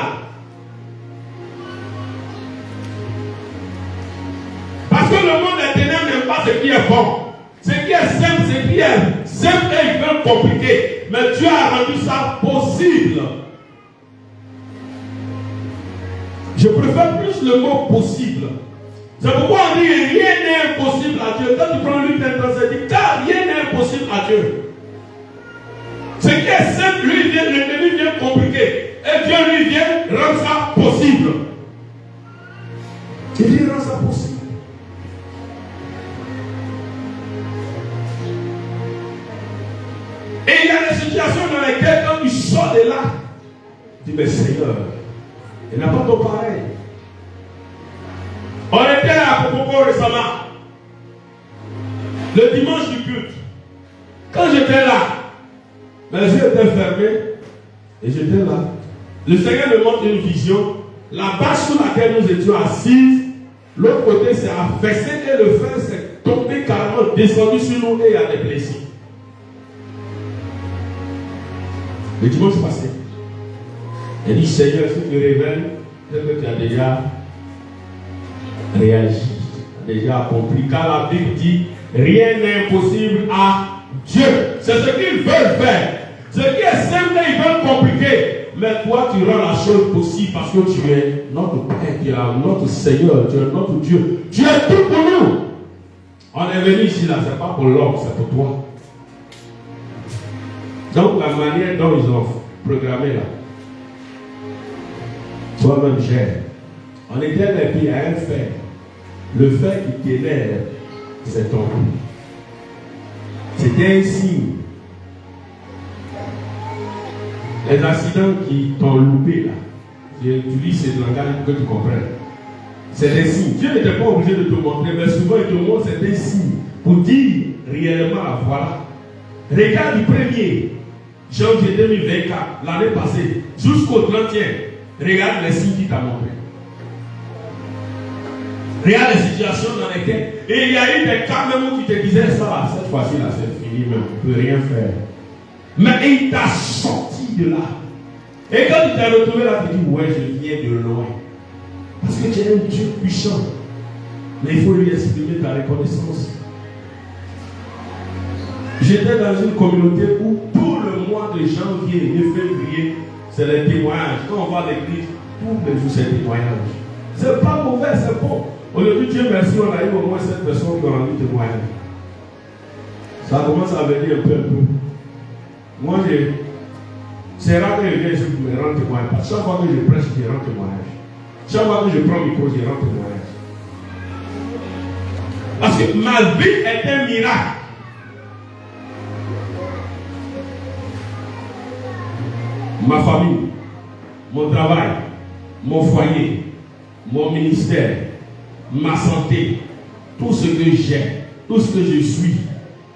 Parce que le monde éternel n'aime pas ce qui est bon. Ce qui est simple, ce qui est simple et il veut compliqué. Mais Dieu a rendu ça possible. Je préfère plus le mot possible. C'est pourquoi on dit rien n'est impossible à Dieu. Quand tu prends Luc 23, dit car rien n'est impossible à Dieu. Ce qui est simple, lui vient, l'ennemi vient compliqué. Et Dieu lui vient rendre ça possible. Il vient rendre ça possible. Et il y a des situations dans lesquelles quand tu sors de là, tu dis mais Seigneur, il n'a pas ton pareil. On était à Coco récemment, le dimanche du culte. Quand j'étais là, mes yeux étaient fermés et j'étais là. Le Seigneur me montre une vision. La bâche sur laquelle nous étions assises, l'autre côté s'est affaissé et le fer s'est tombé carrément, descendu sur nous et il y a des blessés. Le dimanche passé, il dit Seigneur, si tu révèles, c'est que tu as déjà réagi, déjà accompli. Car la Bible dit rien n'est impossible à Dieu. C'est ce qu'ils veulent faire. Ce qui est simple, ils veulent compliquer. Mais toi, tu rends la chose possible parce que tu es notre Père, tu es notre Seigneur, tu es notre Dieu. Tu es tout pour nous. On est venu ici, là, ce n'est pas pour l'homme, c'est pour toi. Donc, la manière dont ils ont programmé là, toi-même gère. On était les pieds à un fer. Le fer qui tenait, c'est ton cou. C'était un signe. Les accidents qui t'ont loupé là, j'utilise ce langage pour que tu comprennes. C'est des signes. Dieu n'était pas obligé de te montrer, mais souvent il te montre c'est des signes pour dire réellement, voilà. Regarde du 1er janvier 2024, l'année passée, jusqu'au 31, regarde les signes qu'il t'a montré. Regarde les situations dans lesquelles. Et il y a eu des cas même où tu te disais ça, cette fois-ci là, c'est fini, mais on ne peut rien faire. Mais il t'a sorti de là. Et quand tu t'es retrouvé là, tu dis, ouais, je viens de loin. Parce que tu es un Dieu puissant. Mais il faut lui exprimer ta reconnaissance. J'étais dans une communauté où tout le mois de janvier et février, c'est les témoignages. Quand on va à l'église, tous les jours, c'est les témoignages. C'est pas mauvais, c'est bon. Aujourd'hui, Dieu merci, on a eu au moins 7 personnes qui ont envie de témoigner. Ça commence à venir un peu. Moi, c'est rare que je viens ici pour me rendre témoignage. Chaque fois que je prêche, je rends témoignage. Chaque fois que je prends le micro, je rends témoignage. Parce que ma vie est un miracle. Ma famille, mon travail, mon foyer, mon ministère, ma santé, tout ce que j'ai, tout ce que je suis,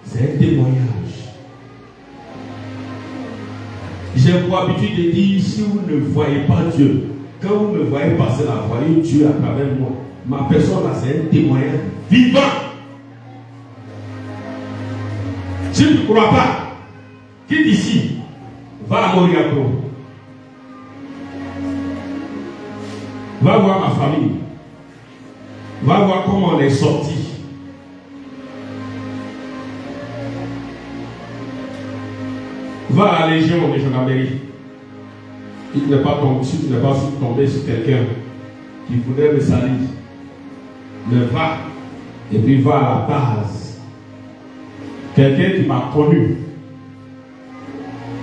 c'est un témoignage. J'ai pour habitude de dire, si vous ne voyez pas Dieu, quand vous me voyez passer là, voyez Dieu à travers moi. Ma personne là, c'est un témoignage vivant. Si tu ne crois pas, quitte ici, va à Moriaco. Va voir ma famille. Va voir comment on est sorti. Va à la Légion de gendarmerie. Si tu n'es pas tombé sur quelqu'un qui voudrait me salir, mais va et puis va à la base. Quelqu'un qui m'a connu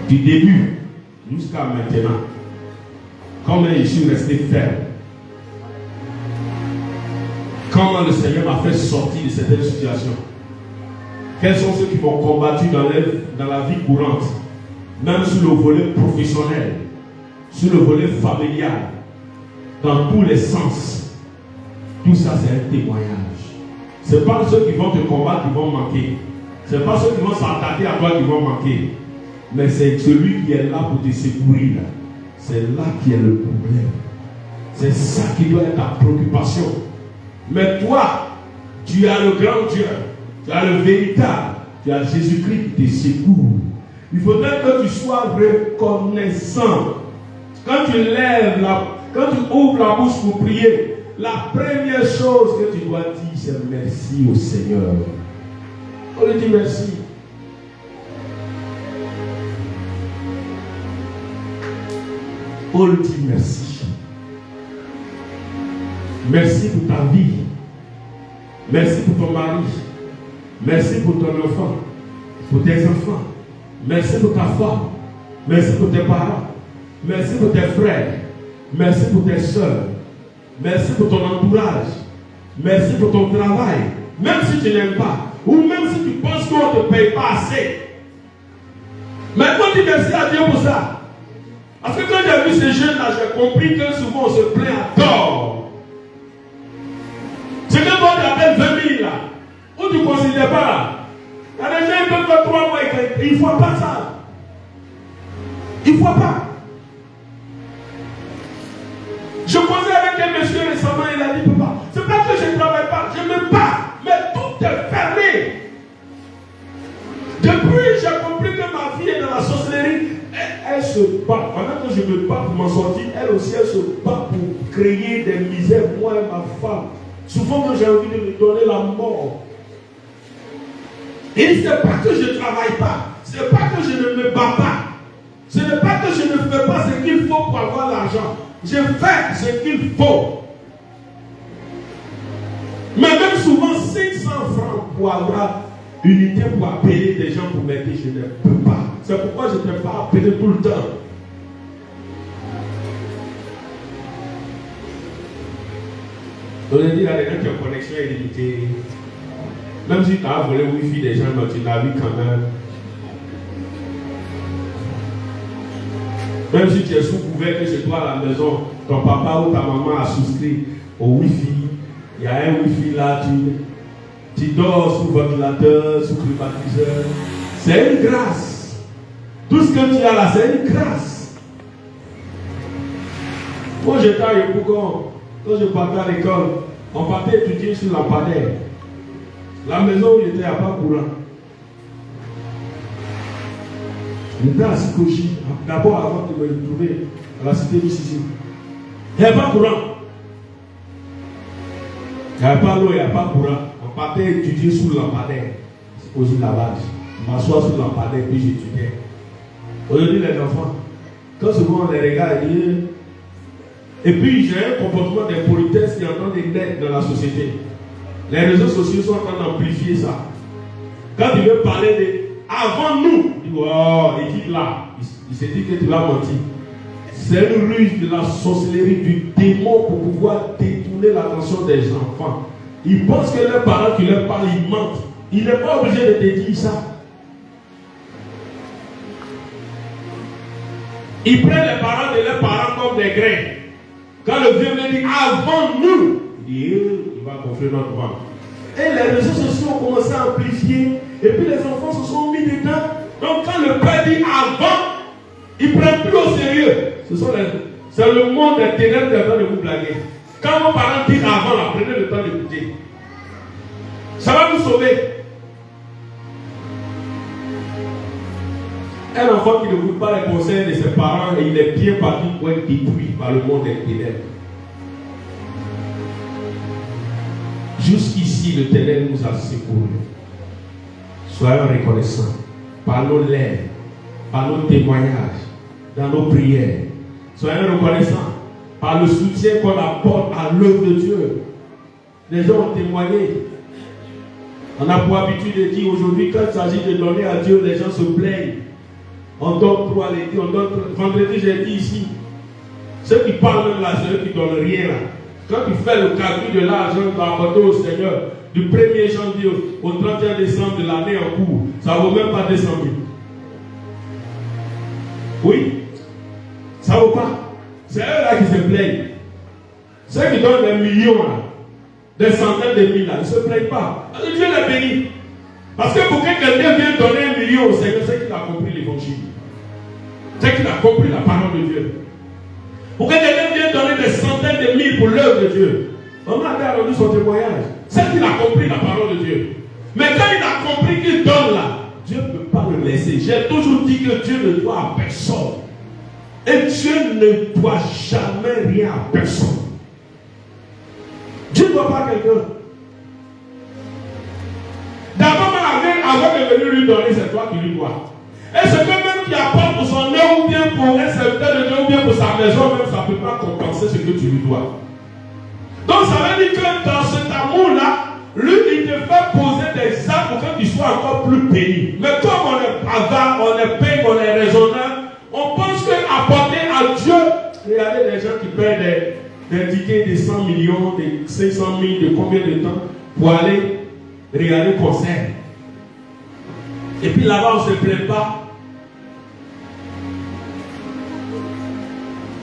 du début jusqu'à maintenant. Comment je suis resté ferme. Comment le Seigneur m'a fait sortir de certaines situations. Quels sont ceux qui m'ont combattu dans la vie courante, même sur le volet professionnel, sur le volet familial, dans tous les sens. Tout ça, c'est un témoignage. Ce n'est pas ceux qui vont te combattre qui vont manquer. Ce n'est pas ceux qui vont s'attaquer à toi qui vont manquer. Mais c'est celui qui est là pour te secourir. C'est là qui est le problème. C'est ça qui doit être ta préoccupation. Mais toi, tu as le grand Dieu, tu as le véritable, tu as Jésus-Christ qui te secourt. Il faudrait que tu sois reconnaissant. Quand tu lèves quand tu ouvres la bouche pour prier, la première chose que tu dois dire, c'est merci au Seigneur. On lui dit merci. On lui dit merci. Merci pour ta vie. Merci pour ton mari. Merci pour ton enfant. Pour tes enfants. Merci pour ta femme. Merci pour tes parents. Merci pour tes frères. Merci pour tes soeurs. Merci pour ton entourage. Merci pour ton travail. Même si tu n'aimes pas. Ou même si tu penses qu'on ne te paye pas assez. Maintenant, dis merci à Dieu pour ça. Parce que quand j'ai vu ces jeunes-là, j'ai compris que souvent on se plaint à tort. C'est que toi tu appelles 20 000 là. Où tu ne considères pas là. Il y a des gens qui peuvent faire 3 mois et il ne faut pas ça. Il ne faut pas. Je causais avec un monsieur récemment, il a dit, papa, c'est pas que je ne travaille pas, je me bats, mais tout est fermé. Depuis, j'ai compris que ma fille est dans la sorcellerie. Elle se bat. Pendant que je me bats pour m'en sortir, elle aussi, elle se bat pour créer des misères, moi et ma femme. Souvent, quand j'ai envie de lui donner la mort. Et ce n'est pas que je ne travaille pas. Ce n'est pas que je ne me bats pas. Ce n'est pas que je ne fais pas ce qu'il faut pour avoir l'argent. Je fais ce qu'il faut. Mais même souvent, 500 francs pour avoir unité pour appeler des gens pour m'aider, je ne peux pas. C'est pourquoi je ne peux pas appeler tout le temps. On a dit, il y a des gens qui ont connexion illimitée. Même si tu as volé le wifi des gens, mais tu l'as vu quand même. Même si tu es sous couvert que chez toi à la maison, ton papa ou ta maman a souscrit au wifi. Il y a un wifi là, tu dors sous ventilateur, sous climatiseur. C'est une grâce. Tout ce que tu as là, c'est une grâce. Moi, j'étais à Yopougon. Quand je partais à l'école, On partait étudier sur lampadaire. La maison où il était, il n'y a pas courant. Il était à Sikochi, d'abord avant de me retrouver à la cité Mississippi. Il n'y a pas courant. Il n'y a pas l'eau, il n'y a pas courant. On partait étudier sous lampadaire. Sikochi là-bas. Je m'assois sous lampadaire puis j'étudiais. Aujourd'hui, les enfants, quand souvent on les regarde, et puis j'ai un comportement d'impolitesse qui est en train de naître dans la société. Les réseaux sociaux sont en train d'amplifier ça. Quand tu veux parler de avant nous, il dit, oh, il dit là, il s'est dit que tu vas mentir. C'est une ruse de la sorcellerie du démon pour pouvoir détourner l'attention des enfants. Ils pensent que leurs parents qui leur parlent, ils mentent. Il n'est pas obligé de te dire ça. Ils prennent les parents de leurs parents comme des grains. Quand le vieux me dit avant nous, il dit, il va gonfler notre ventre. Et les réseaux sociaux ont commencé à amplifier. Et puis les enfants se sont mis dedans. Donc quand le père dit avant, ils ne prennent plus au sérieux. C'est le monde des ténèbres qui est en train de vous blaguer. Quand vos parents disent avant, là, prenez le temps d'écouter. Ça va vous sauver. Un enfant qui n'écoute pas les conseils de ses parents, et il est bien parti pour être détruit par le monde des ténèbres. Jusqu'ici, le ténèbre nous a secourus. Soyons reconnaissants par nos lèvres, par nos témoignages, dans nos prières. Soyons reconnaissants par le soutien qu'on apporte à l'œuvre de Dieu. Les gens ont témoigné. On a pour habitude de dire aujourd'hui, quand il s'agit de donner à Dieu, les gens se plaignent. On donne trop à l'église, on donne trop. Vendredi, j'ai dit ici, ceux qui parlent même là, c'est eux qui ne donnent rien là. Quand tu fais le calcul de l'argent apporté au Seigneur, du 1er janvier au 31 décembre de l'année en cours, ça ne vaut même pas 200 000. Oui, ça ne vaut pas. C'est eux là qui se plaignent. Ceux qui donnent des millions là, des centaines de mille là, ils ne se plaignent pas. Dieu les bénit. Parce que pour que quelqu'un vienne donner 1 million au Seigneur, c'est qu'il a compris l'évangile. C'est qu'il a compris la parole de Dieu. Pour que quelqu'un vienne donner des centaines de mille pour l'œuvre de Dieu, on a rendu son témoignage. C'est qu'il a compris la parole de Dieu. Mais quand il a compris qu'il donne là, Dieu ne peut pas le laisser. J'ai toujours dit que Dieu ne doit à personne. Et Dieu ne doit jamais rien à personne. Dieu ne doit pas à quelqu'un. D'abord, avant de venir lui donner, c'est toi qui lui dois. Et ce que même qui apporte pour son œuvre ou bien pour un serviteur de Dieu ou bien pour sa maison, même ça ne peut pas compenser ce que tu lui dois. Donc ça veut dire que dans cet amour-là, lui, il te fait poser des actes pour que tu sois encore plus béni. Mais comme on est avare, on est payé, on est raisonnable, on pense qu'apporter à Dieu, regardez les gens qui paient des tickets de 100 millions, de 500 000, de combien de temps pour aller regarder le concert. Et puis là-bas, on ne se plaît pas.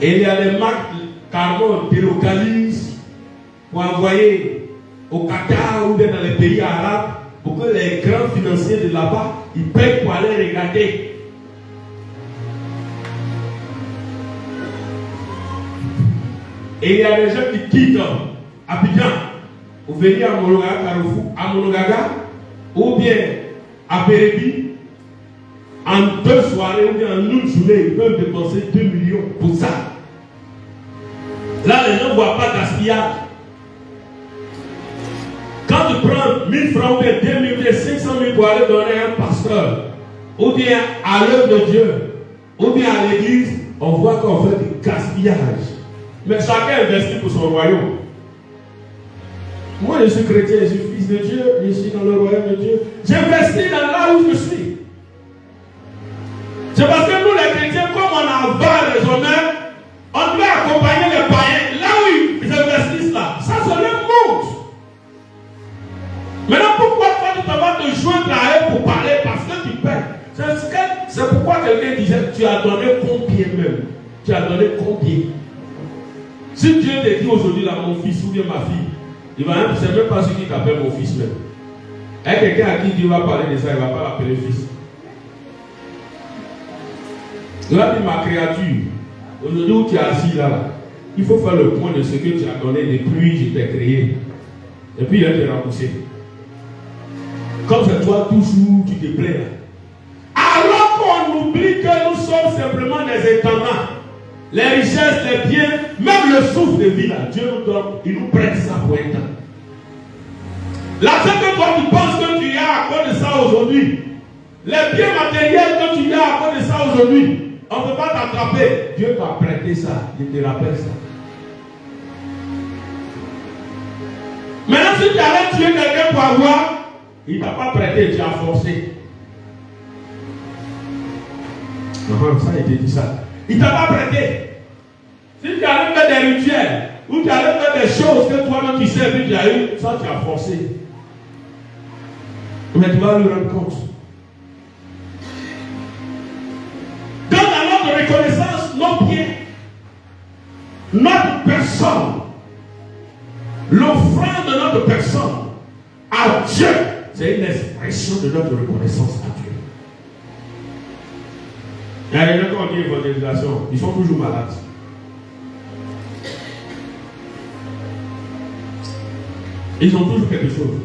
Et il y a des marques carrément délocalisent pour envoyer au Qatar ou bien dans les pays arabes pour que les grands financiers de là-bas, ils payent pour aller regarder. Et il y a des gens qui quittent Abidjan pour venir à Monogaga ou bien à Bérébi. En 2 soirées ou bien en une journée, ils peuvent dépenser 2 millions pour ça. Là, les gens ne voient pas gaspillage. Quand tu prends 1000 francs ou bien 2000 ou bien 500 000 pour aller donner à un pasteur, ou bien à l'œuvre de Dieu, ou bien à l'église, on voit qu'on fait du gaspillage. Mais chacun investit pour son royaume. Moi, je suis chrétien, je suis fils de Dieu, je suis dans le royaume de Dieu. J'investis dans là où je suis. C'est parce que nous, les chrétiens, comme on a avare raisonnable, on doit accompagner les païens. Là où ils investissent là, ça se leur monte. Maintenant, pourquoi toi, tu vas te joindre à eux pour parler? Parce que tu paies. C'est pourquoi quelqu'un disait, tu as donné combien même? Tu as donné combien? Si Dieu te dit aujourd'hui, là, mon fils ou bien ma fille, il va même, c'est même pas celui qui t'appelle mon fils même. Et quelqu'un à qui Dieu va parler de ça, il ne va pas l'appeler fils. Là, dit ma créature, aujourd'hui où tu es assis là, il faut faire le point de ce que tu as donné depuis que je t'ai créé. Et puis il va te rembourser. Comme c'est toi, toujours, tu te plais. Alors qu'on oublie que nous sommes simplement des étendants. Les richesses, les biens, même le souffle de vie, là, Dieu nous donne, il nous prête ça pour un temps. L'argent que toi tu penses que tu as à cause de ça aujourd'hui, les biens matériels que tu as à cause de ça aujourd'hui, on ne peut pas t'attraper. Dieu t'a prêté ça, il te rappelle ça. Maintenant, si tu allais tuer quelqu'un pour avoir, il ne t'a pas prêté, tu as forcé. Ça, il te dit ça. Il ne t'a pas prêté. Si tu allais faire des rituels, ou tu allais faire des choses que toi-même tu sais que tu as eu, ça tu as forcé. Mais tu vas lui rendre compte. Dans notre reconnaissance, nos biens, notre personne, l'offrande de notre personne à Dieu, c'est une expression de notre reconnaissance à Dieu. Il y a des gens qui ont dit évangélisation, ils sont toujours malades. Ils ont toujours quelque chose.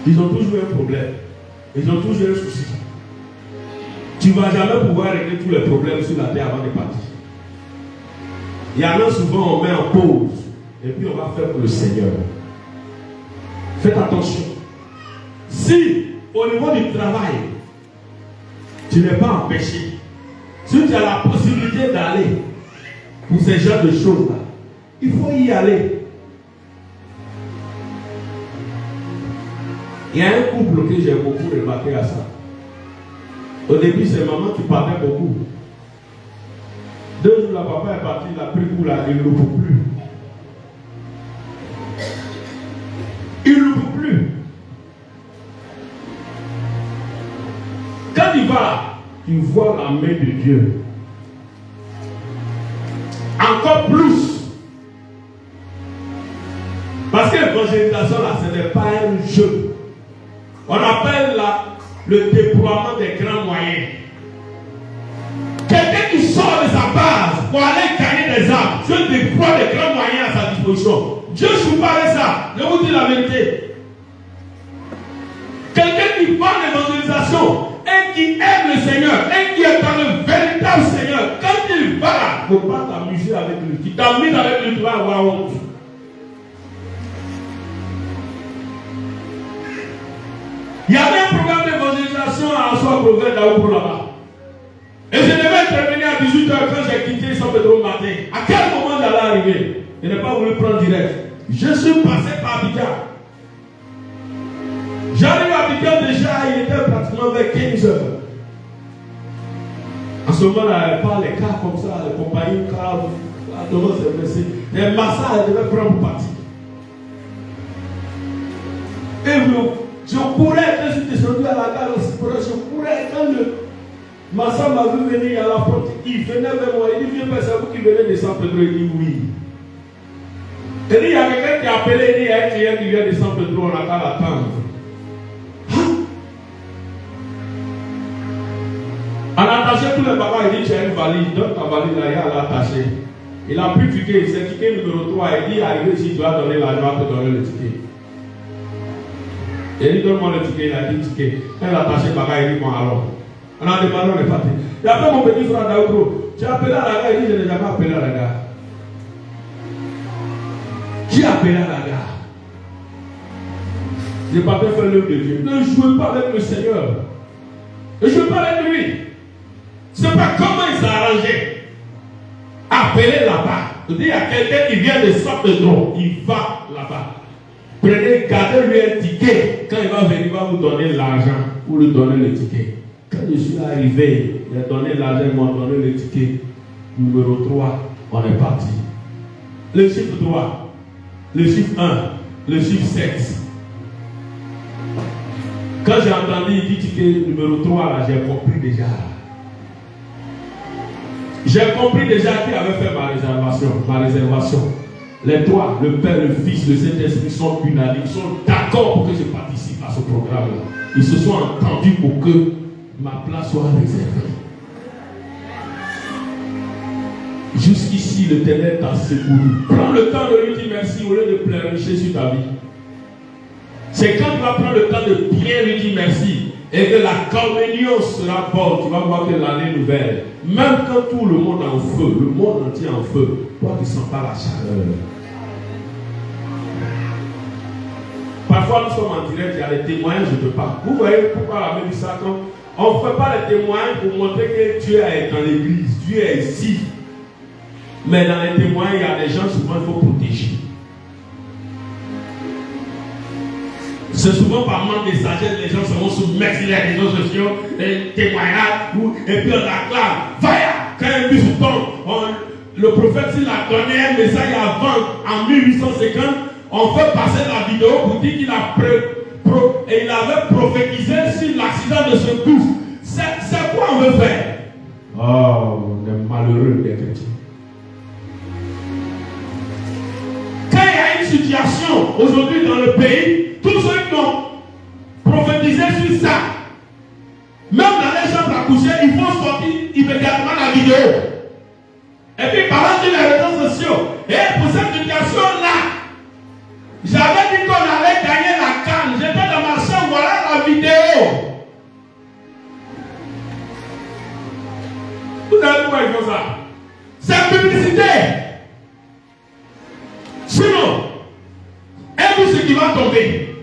Ils ont toujours un problème. Ils ont toujours un souci. Tu ne vas jamais pouvoir régler tous les problèmes sur la terre avant de partir. Il y en a souvent, on met en pause. Et puis on va faire pour le Seigneur. Faites attention. Si, au niveau du travail, tu n'es pas empêché, si tu as la possibilité d'aller pour ces genres de choses-là, il faut y aller. Il y a un couple que j'ai beaucoup remarqué à ça. Au début, c'est maman qui parlait beaucoup. 2 jours, la papa est parti, il a pris pour la, il ne le peut plus. Il ne le peut plus. Quand il va, il voit la main de Dieu. Encore plus. Parce que l'évangélisation, là, ce n'est pas un jeu. On appelle là le déploiement des grands moyens. Quelqu'un qui sort de sa base pour aller gagner des âmes, Dieu déploie des grands moyens à sa disposition. Dieu ne joue pas avec ça. Je vous dis la vérité. Quelqu'un qui parle d'évangélisation et qui aime le Seigneur et qui est dans le véritable Seigneur, quand il va là, il ne faut pas t'amuser avec lui. Tu t'amuses avec lui, tu vas avoir honte. Il y avait un programme d'évangélisation à Assois-Province d'Aoubro là-bas. Et je devais terminer à 18h quand j'ai quitté San Pedro le matin. À quel moment j'allais arriver? Je n'ai pas voulu prendre direct. Je suis passé par Abidjan. J'arrive à Abidjan déjà, il était pratiquement vers 15h. En ce moment-là, pas les cas comme ça, les compagnies, les massages, je devais prendre pour partir. Et je courais, quand je suis descendu à la gare, je courais quand le Massa m'a vu venir à la porte, il venait vers moi, il dit, viens, c'est vous qui venez de San Pedro, il dit oui. Il dit, il y a quelqu'un qui a appelé, il dit, il y a un client qui vient de San Pedro, on n'a qu'à l'attendre. On a attaché tous les bagages, il dit, tu as une valise, donne ta valise là, il a l'attaché. Il a pris le ticket, c'est le ticket numéro 3, il dit, arrivé ici, tu dois donner l'argent, tu dois donner le ticket. Il dit, donne-moi le ticket, il a dit le ticket. Quand il a attaché le bagage, il dit, bon alors. On a demandé, on est parti. Il a appelé mon petit frère d'Aoubro. Tu as appelé à la gare, il dit, je n'ai jamais appelé à la gare. Qui a appelé à la gare? Je n'ai pas fait l'œuvre de Dieu. Ne jouez pas avec le Seigneur. Ne jouez pas avec lui. Ce n'est pas comment il s'est arrangé. Appelez là-bas. Il y a quelqu'un qui vient de San Pedro. Il va là-bas. Prenez, gardez-lui un ticket. Quand il va venir, il va vous donner l'argent pour lui donner le ticket. Quand je suis arrivé, il a donné l'argent, il m'a donné le ticket. Numéro 3, on est parti. Le chiffre 3, le chiffre 1, le chiffre 7. Quand j'ai entendu, il dit ticket numéro 3, là, j'ai compris déjà. J'ai compris déjà qui avait fait ma réservation. Les trois, le Père, le Fils, le Saint-Esprit sont unanimes, sont d'accord pour que je participe à ce programme-là. Ils se sont entendus pour que ma place soit réservée. Jusqu'ici, l'Éternel t'a secouru. Prends le temps de lui dire merci au lieu de pleurnicher sur ta vie. C'est quand tu vas prendre le temps de bien lui dire merci et que la communion sera bonne, tu vas voir que l'année nouvelle, même quand tout le monde est en feu, le monde entier est en feu, toi tu ne sens pas la chaleur. Parfois nous sommes en direct, il y a des témoignages, je ne peux pas. Vous voyez pourquoi la Bible dit ça quand on ne fait pas les témoignages pour montrer que Dieu est dans l'église, Dieu est ici. Mais dans les témoignages, il y a des gens souvent il faut protéger. C'est souvent par manque de sagesse, les gens se vont soumettre sur les réseaux sociaux, les témoignages, et puis on acclame. Vaya! Quand un bus tombe, le prophète s'il a donné un message avant, en 1850, on fait passer la vidéo pour dire qu'il a et il avait prophétisé sur l'accident de ce bus. C'est quoi on veut faire? Oh, on est malheureux des chrétiens. Quand il y a une situation aujourd'hui dans le pays, tous ceux qui ont prophétisé sur ça, même dans les chambres à coucher, il faut sortir immédiatement la vidéo. Et puis parler sur les réseaux sociaux. Et pour cette situation-là, j'avais dit qu'on allait gagner la canne. J'étais dans ma chambre, voilà la vidéo. Vous savez pourquoi ils font ça? C'est publicité. Sinon, un bus qui va tomber.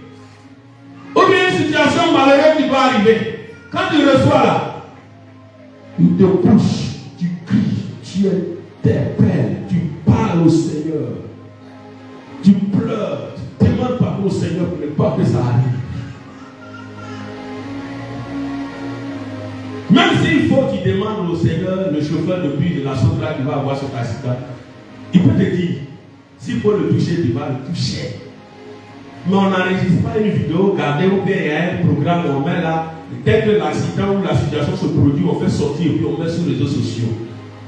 Ou bien une situation malheureuse qui va arriver. Quand tu reçois là, tu te couches, tu cries, tu interpelles, tu parles au Seigneur, tu pleures, tu demandes pardon au Seigneur pour ne pas que ça arrive. Même s'il faut qu'il demande au Seigneur, le chauffeur de bus de la Sotra qui va avoir ce accident, il peut te dire, s'il faut le toucher, tu vas le toucher. Mais on n'enregistre pas une vidéo, gardez ou bien il y a un programme où on met là, dès que l'accident ou la situation se produit, on fait sortir et puis on met sur les réseaux sociaux.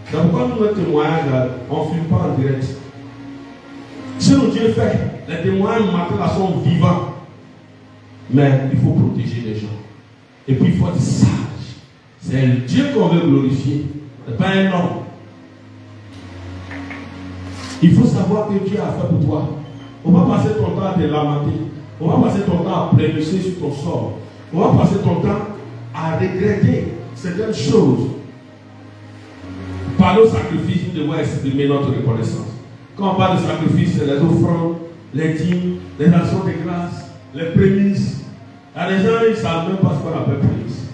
C'est pourquoi nous, notre témoignage, on ne filme pas en direct. Sinon Dieu fait, les témoignages maintenant sont vivants. Mais il faut protéger les gens. Et puis il faut être sage. C'est Dieu qu'on veut glorifier, ce n'est pas un homme. Il faut savoir que Dieu a fait pour toi. On va passer ton temps à te lamenter. On va passer ton temps à plaisanter sur ton sort. On va passer ton temps à regretter certaines choses. Par nos sacrifices, nous devons exprimer notre reconnaissance. Quand on parle de sacrifice, c'est les offrandes, les dîmes, les actions de grâce, les prémices. Il y a des gens qui ne savent même pas ce qu'on appelle prémices.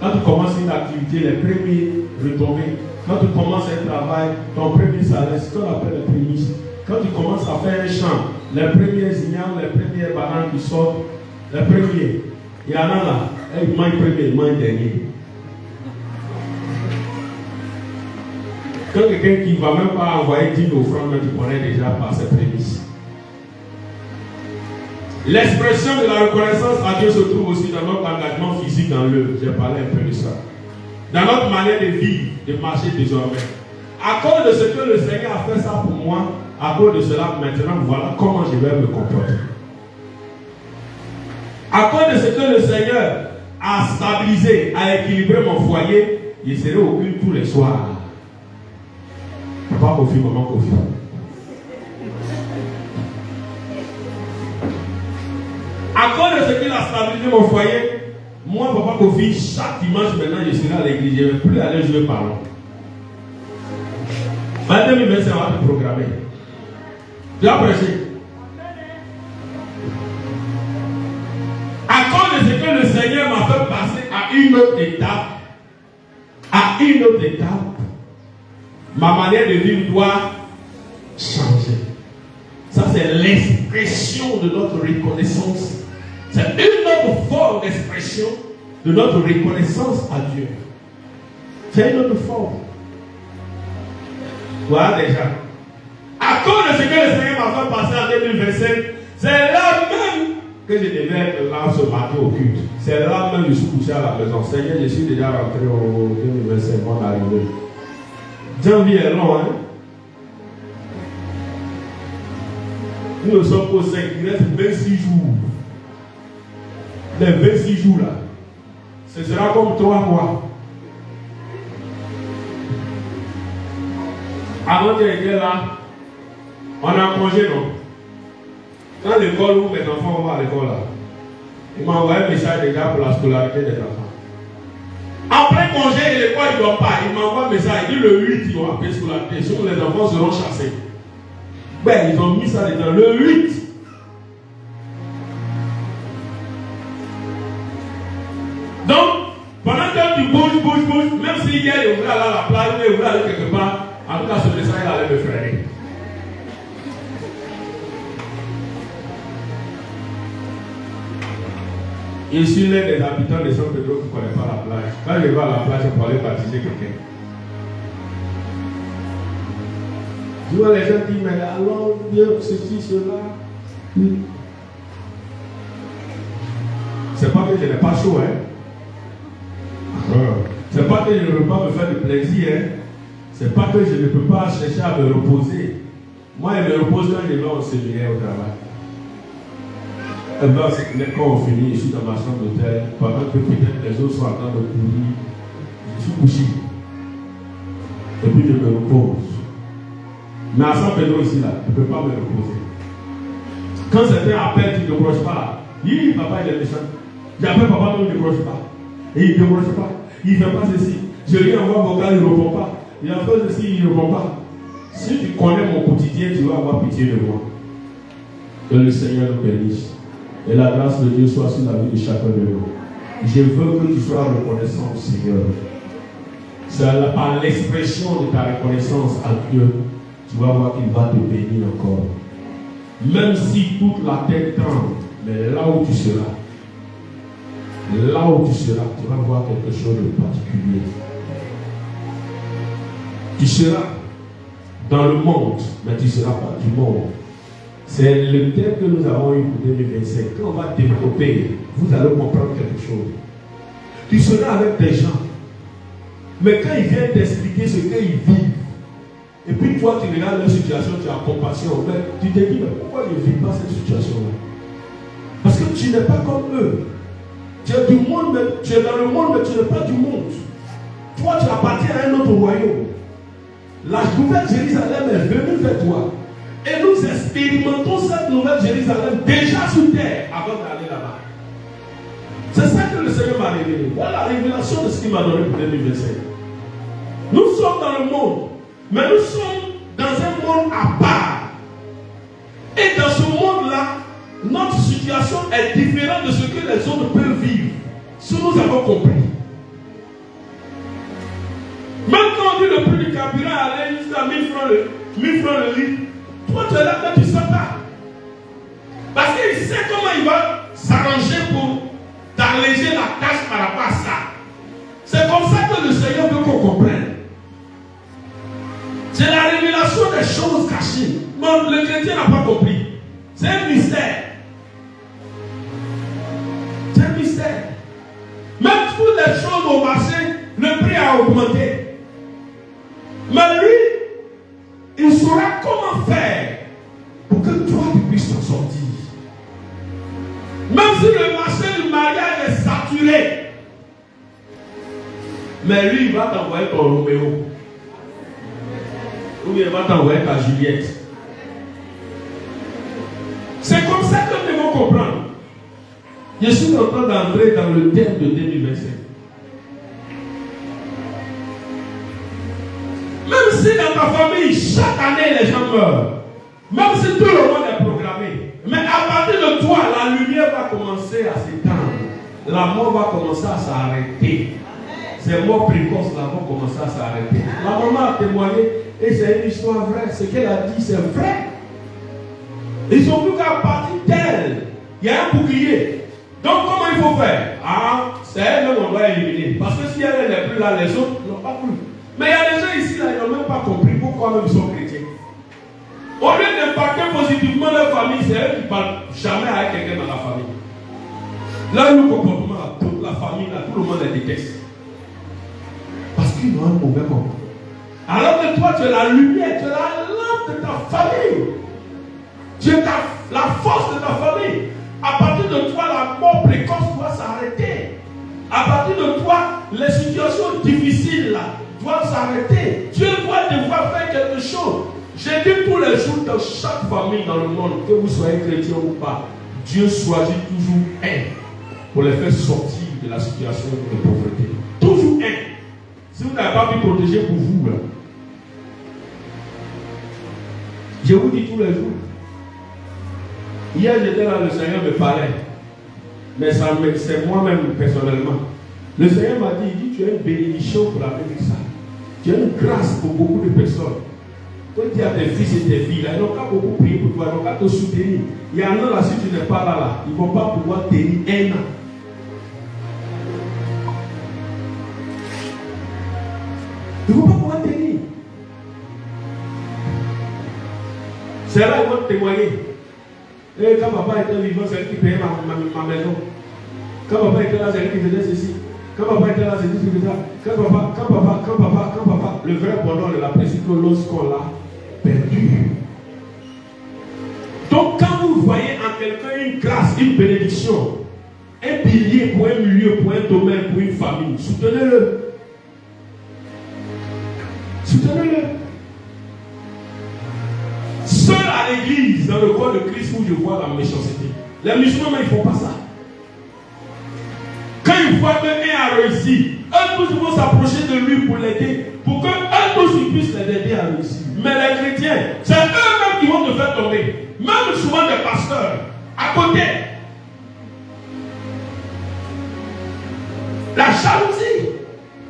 Quand tu commences une activité, les premiers retombées. Quand tu commences un travail, ton premier salaire, c'est ce qu'on appelle les prémices. Quand tu commences à faire un champ, les premiers ignames, les premières bananes qui sortent, les premiers, il y en a là, ils mangent premier, ils mangent dernier. Quand quelqu'un qui ne va même pas envoyer 10 offrandes, tu connais déjà par ses prémices. L'expression de la reconnaissance à Dieu se trouve aussi dans notre engagement physique dans l'œuvre. J'ai parlé un peu de ça. Dans notre manière de vivre, de marcher désormais. À cause de ce que le Seigneur a fait ça pour moi, à cause de cela, maintenant, voilà comment je vais me comporter. À cause de ce que le Seigneur a stabilisé, a équilibré mon foyer, je serai au culte tous les soirs. Papa Kofi, maman Kofi. À cause de ce qu'il a stabilisé mon foyer, moi, Papa Kofi, chaque dimanche maintenant, je serai à l'église. Je ne vais plus aller jouer par là. En 2025, on va te programmer. Tu vas prêcher. À cause de ce que le Seigneur m'a fait passer à une autre étape, ma manière de vivre doit changer. Ça, c'est l'expression de notre reconnaissance. C'est une autre forme d'expression de notre reconnaissance à Dieu. C'est une autre forme. Voilà déjà. À cause de ce que le Seigneur m'a fait passer en 2025, c'est là même que je devais être là ce matin au culte. C'est là même que je suis couché à la maison. Seigneur, je suis déjà rentré au 2025, on est arrivé. Janvier est long, hein? Nous ne sommes qu'au 5, il reste 26 jours. Les 26 jours là, ce sera comme 3 mois. Avant qu'elle était là, on a congé, non? Dans l'école où mes enfants vont à l'école, là, il m'a envoyé un message déjà pour la scolarité des enfants. Après congé, l'école ne doit pas. Il m'envoie un message, il dit le 8, ils vont appeler scolarité. Sinon, les enfants seront chassés. Ben, ils ont mis ça dedans. Le 8. Donc, pendant que tu bouges, même si hier il voulait aller à la plage, il voulait aller quelque part, en tout cas, ce message, il allait me freiner. Je suis l'un des habitants de San Pedro qui ne connaît pas la plage. Quand je vais à la plage, je peux aller baptiser quelqu'un. Tu vois, les gens disent, mais alors, Dieu, ceci, cela. C'est pas que je n'ai pas chaud, hein. C'est pas que je ne veux pas me faire de plaisir, hein. C'est pas que je ne peux pas chercher à me reposer. Moi, je me repose quand je vais au séminaire au travail. Et bien, quand on finit, je suis dans ma chambre d'hôtel, pendant que peut-être les autres sont en train de courir, je suis couché. Et puis je me repose. Mais à San Pedro ici, là, je ne peux pas me reposer. Quand certains appellent, tu ne décroches pas. Oui, papa, il est méchant. J'appelle papa, non, il ne décroche pas. Et il ne décroche pas. Il ne fait pas ceci. Je lui envoie vocal, il ne répond pas. Il a fait ceci, il ne répond pas. Si tu connais mon quotidien, tu vas avoir pitié de moi. Que le Seigneur nous bénisse. Et la grâce de Dieu soit sur la vie de chacun de nous. Je veux que tu sois reconnaissant au Seigneur. C'est par l'expression de ta reconnaissance à Dieu, tu vas voir qu'il va te bénir encore. Même si toute la terre tremble, mais là où tu seras, tu vas voir quelque chose de particulier. Tu seras dans le monde, mais tu ne seras pas du monde. C'est le thème que nous avons eu pour 2025. Quand on va développer, vous allez comprendre quelque chose. Tu seras avec des gens, mais quand ils viennent t'expliquer ce qu'ils vivent, et puis toi tu regardes leur situation, tu as compassion, mais tu te dis, mais pourquoi je ne vis pas cette situation-là? Parce que tu n'es pas comme eux. Tu es du monde, mais tu es dans le monde, mais tu n'es pas du monde. Toi, tu appartiens à un autre royaume. La nouvelle Jérusalem est venue vers toi. Et nous expérimentons cette nouvelle Jérusalem déjà sur terre avant d'aller là-bas. C'est ça que le Seigneur m'a révélé. Voilà la révélation de ce qu'il m'a donné pour 2025. Nous sommes dans le monde, mais nous sommes dans un monde à part. Et dans ce monde-là, notre situation est différente de ce que les autres peuvent vivre. Si nous avons compris. Même quand on dit le prix du carburant allait jusqu'à 1000 francs le litre, toi tu es là, mais tu ne sais pas. Parce qu'il sait comment il va s'arranger pour t'alléger la tâche par rapport à ça. C'est comme ça que le Seigneur veut qu'on comprenne. C'est la révélation des choses cachées. Mais le chrétien n'a pas compris. C'est un mystère. C'est un mystère. Même toutes les choses au marché, le prix a augmenté. Mais lui, il saura comment faire pour que toi tu puisses t'en sortir. Même si le marché du mariage est saturé, mais lui, il va t'envoyer ton Roméo. Ou il va t'envoyer ta Juliette. C'est comme ça que nous devons comprendre. Je suis en train d'entrer dans le thème de 2025. Même si dans ta famille, chaque année les gens meurent, même si tout le monde est programmé, mais à partir de toi, la lumière va commencer à s'éteindre. La mort va commencer à s'arrêter. Ces morts précoces là vont commencer à s'arrêter. La maman a témoigné et c'est une histoire vraie. Ce qu'elle a dit, c'est vrai. Ils ont vu qu'à partir d'elle, il y a un bouclier. Donc comment il faut faire? Ah, c'est elle-même qu'on doit éliminer. Parce que si elle n'est plus là, les autres n'ont pas plus. Mais il y a des gens ici, là, ils n'ont même pas compris pourquoi même ils sont chrétiens. Au lieu d'impacter positivement leur famille, c'est eux qui ne parlent jamais avec quelqu'un dans la famille. Là, le comportement, là, toute la famille, là, tout le monde les déteste. Parce qu'ils ont un mauvais comportement. Alors que toi, tu es la lumière, tu es la lampe de ta famille. Tu es la force de ta famille. À partir de toi, la mort précoce doit s'arrêter. À partir de toi, les situations difficiles là, doit s'arrêter. Dieu doit devoir faire quelque chose. J'ai dit tous les jours dans chaque famille dans le monde, que vous soyez chrétien ou pas, Dieu choisit toujours un pour les faire sortir de la situation de pauvreté. Toujours un. Si vous n'avez pas pu protéger pour vous, là, je vous dis tous les jours. Hier, j'étais là, le Seigneur me parlait. Mais c'est moi-même personnellement. Le Seigneur m'a dit, il dit, tu as une bénédiction pour l'Amérique. Tu as une grâce pour beaucoup de personnes. Quand tu as tes fils et tes filles, là, ils n'ont pas beaucoup prié pour toi, ils n'ont pas te soutenir. Il y en a là, si tu n'es pas là, ils ne vont pas pouvoir tenir un an. Ils ne vont pas pouvoir tenir. C'est là qu'ils vont témoigner. Et quand papa était vivant, c'est lui qui payait ma maison. Quand papa était là, c'est lui qui faisait ceci. Quand papa était là, c'est lui qui faisait ça. Quand papa, le vrai bonheur de la paix, c'est que lorsqu'on l'a perdu. Donc quand vous voyez en quelqu'un une grâce, une bénédiction, un pilier pour un milieu, pour un domaine, pour une famille, soutenez-le. Soutenez-le. Seul à l'église, dans le corps de Christ, où je vois la méchanceté. Les musulmans, ils ne font pas ça. Quand ils voient qu'un a réussi, eux tous vont s'approcher de lui pour l'aider, pour qu'eux tous puissent les aider à réussir. Mais les chrétiens, c'est eux-mêmes qui vont te faire tomber. Même souvent des pasteurs, à côté. La jalousie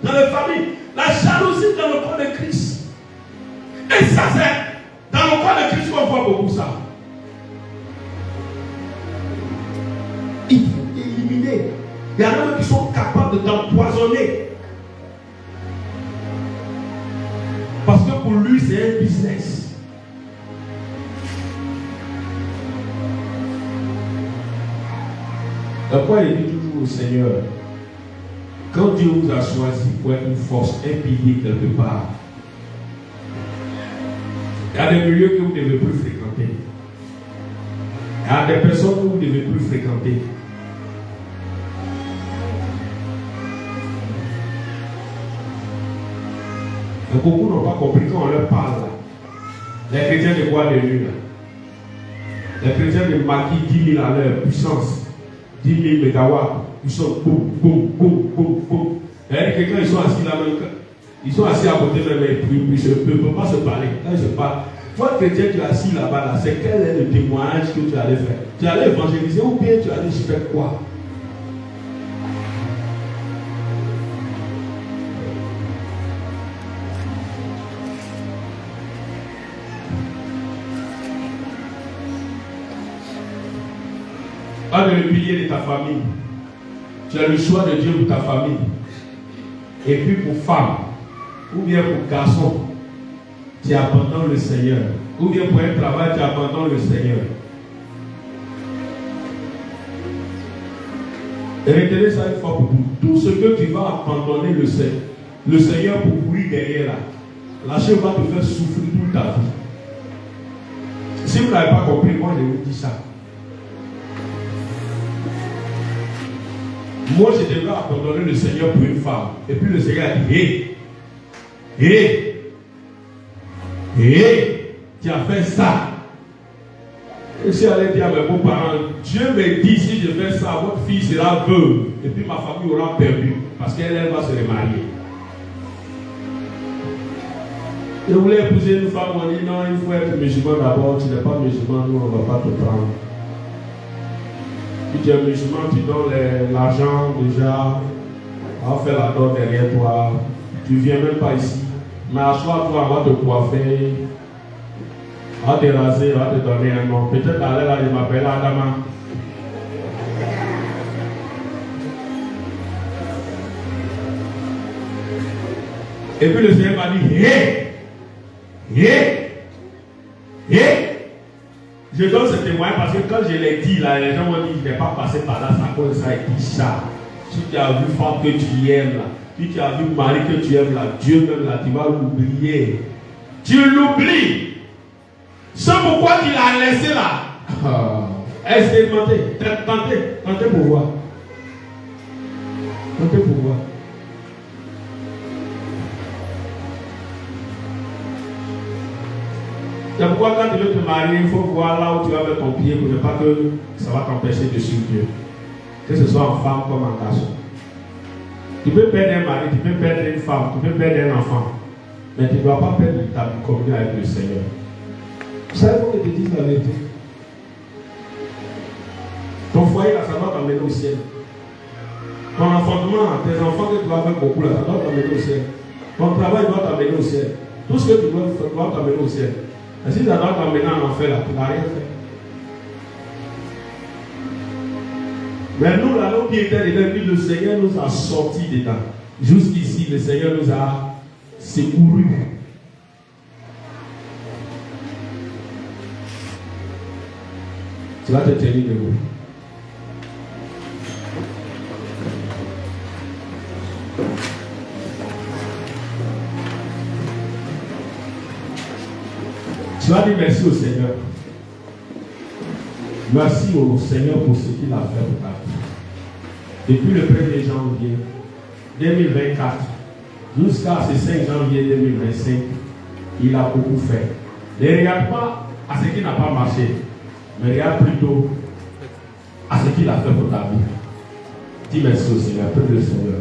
dans les familles, la jalousie dans le corps de Christ. Et ça, c'est dans le corps de Christ qu'on voit beaucoup ça. Il faut éliminer. Il y en a qui sont capables d'empoisonner. Parce que pour lui, c'est un business. Pourquoi il dit toujours au Seigneur, quand Dieu vous a choisi pour être une force, un pilier quelque part, il y a des milieux que vous ne devez plus fréquenter. Il y a des personnes que vous ne devez plus fréquenter. Et beaucoup n'ont pas compris quand on leur parle là. Les chrétiens de bois de nuit là. Les chrétiens de maquis 10 000 à l'heure, puissance. 10 000 mégawatts. Ils sont boum, boum, boum, boum, boum. C'est-à-dire que quand ils sont assis là, ils sont assis à côté même, ils ne peuvent pas se parler. Quand ils se parlent, toi chrétien, tu es assis là-bas, là, c'est quel est le témoignage que tu allais faire? Tu allais évangéliser ou bien tu allais faire quoi? Un le pilier de ta famille. Tu as le choix de Dieu pour ta famille. Et puis pour femme, ou bien pour garçon, tu abandonnes le Seigneur. Ou bien pour un travail, tu abandonnes le Seigneur. Et retenez ça une fois pour toutes. Tout ce que tu vas abandonner le Seigneur pour courir derrière là, la chose va te faire souffrir toute ta vie. Si vous n'avez pas compris, moi je vous dis ça. Moi, je devrais abandonner le Seigneur pour une femme. Et puis le Seigneur a dit, tu as fait ça. Et si elle dit à mes beaux-parents, Dieu me dit, si je fais ça, votre fille sera veuve. Et puis ma famille aura perdu. Parce qu'elle va se remarier. Je voulais épouser une femme, on dit, non, il faut être musulman d'abord. Tu n'es pas musulman, nous, on ne va pas te prendre. Si tu es musulman, tu donnes l'argent déjà, on va faire la dot derrière toi. Tu ne viens même pas ici. Mais à soi, toi, on va te coiffer, on va te raser, on va te donner un nom. Peut-être à l'air, je m'appelle Adama. Et puis le Seigneur m'a dit, je donne ce témoignage parce que quand je l'ai dit, là, les gens m'ont dit, je n'ai pas passé par là, ça cause ça et dit ça. Si tu as vu femme que tu aimes là, si tu as vu mari que tu aimes là, Dieu même là, tu vas l'oublier. Tu l'oublies. C'est pourquoi tu l'as laissé là. Expérimentez, tentez pour voir. Tentez pour voir. pourquoi quand tu veux te marier, il faut voir là où tu vas mettre ton pied pour ne pas que ça va t'empêcher de suivre Dieu. Que ce soit en femme comme en garçon. Tu peux perdre un mari, tu peux perdre une femme, tu peux perdre un enfant. Mais tu ne dois pas perdre ta communion avec le Seigneur. Vous savez qu'on te dise la vérité. Ton foyer, là, ça doit t'emmener au ciel. Ton enfantement, tes enfants que tu vas faire beaucoup, là, ça doit t'emmener au ciel. Ton travail doit t'emmener au ciel. Tout ce que tu dois faire doit t'emmener au ciel. Et si ça doit t'emmener en enfer, là, tu n'as rien fait. Mais nous, là, nous qui étions dedans, le Seigneur nous a sortis dedans. Jusqu'ici, le Seigneur nous a secourus. Tu vas te tenir debout. Tu vas dire merci au Seigneur. Merci au Seigneur pour ce qu'il a fait pour ta vie. Depuis le 1er janvier 2024 jusqu'à ce 5 janvier 2025, il a beaucoup fait. Ne regarde pas à ce qui n'a pas marché, mais regarde plutôt à ce qu'il a fait pour ta vie. Dis merci au Seigneur, prie le Seigneur.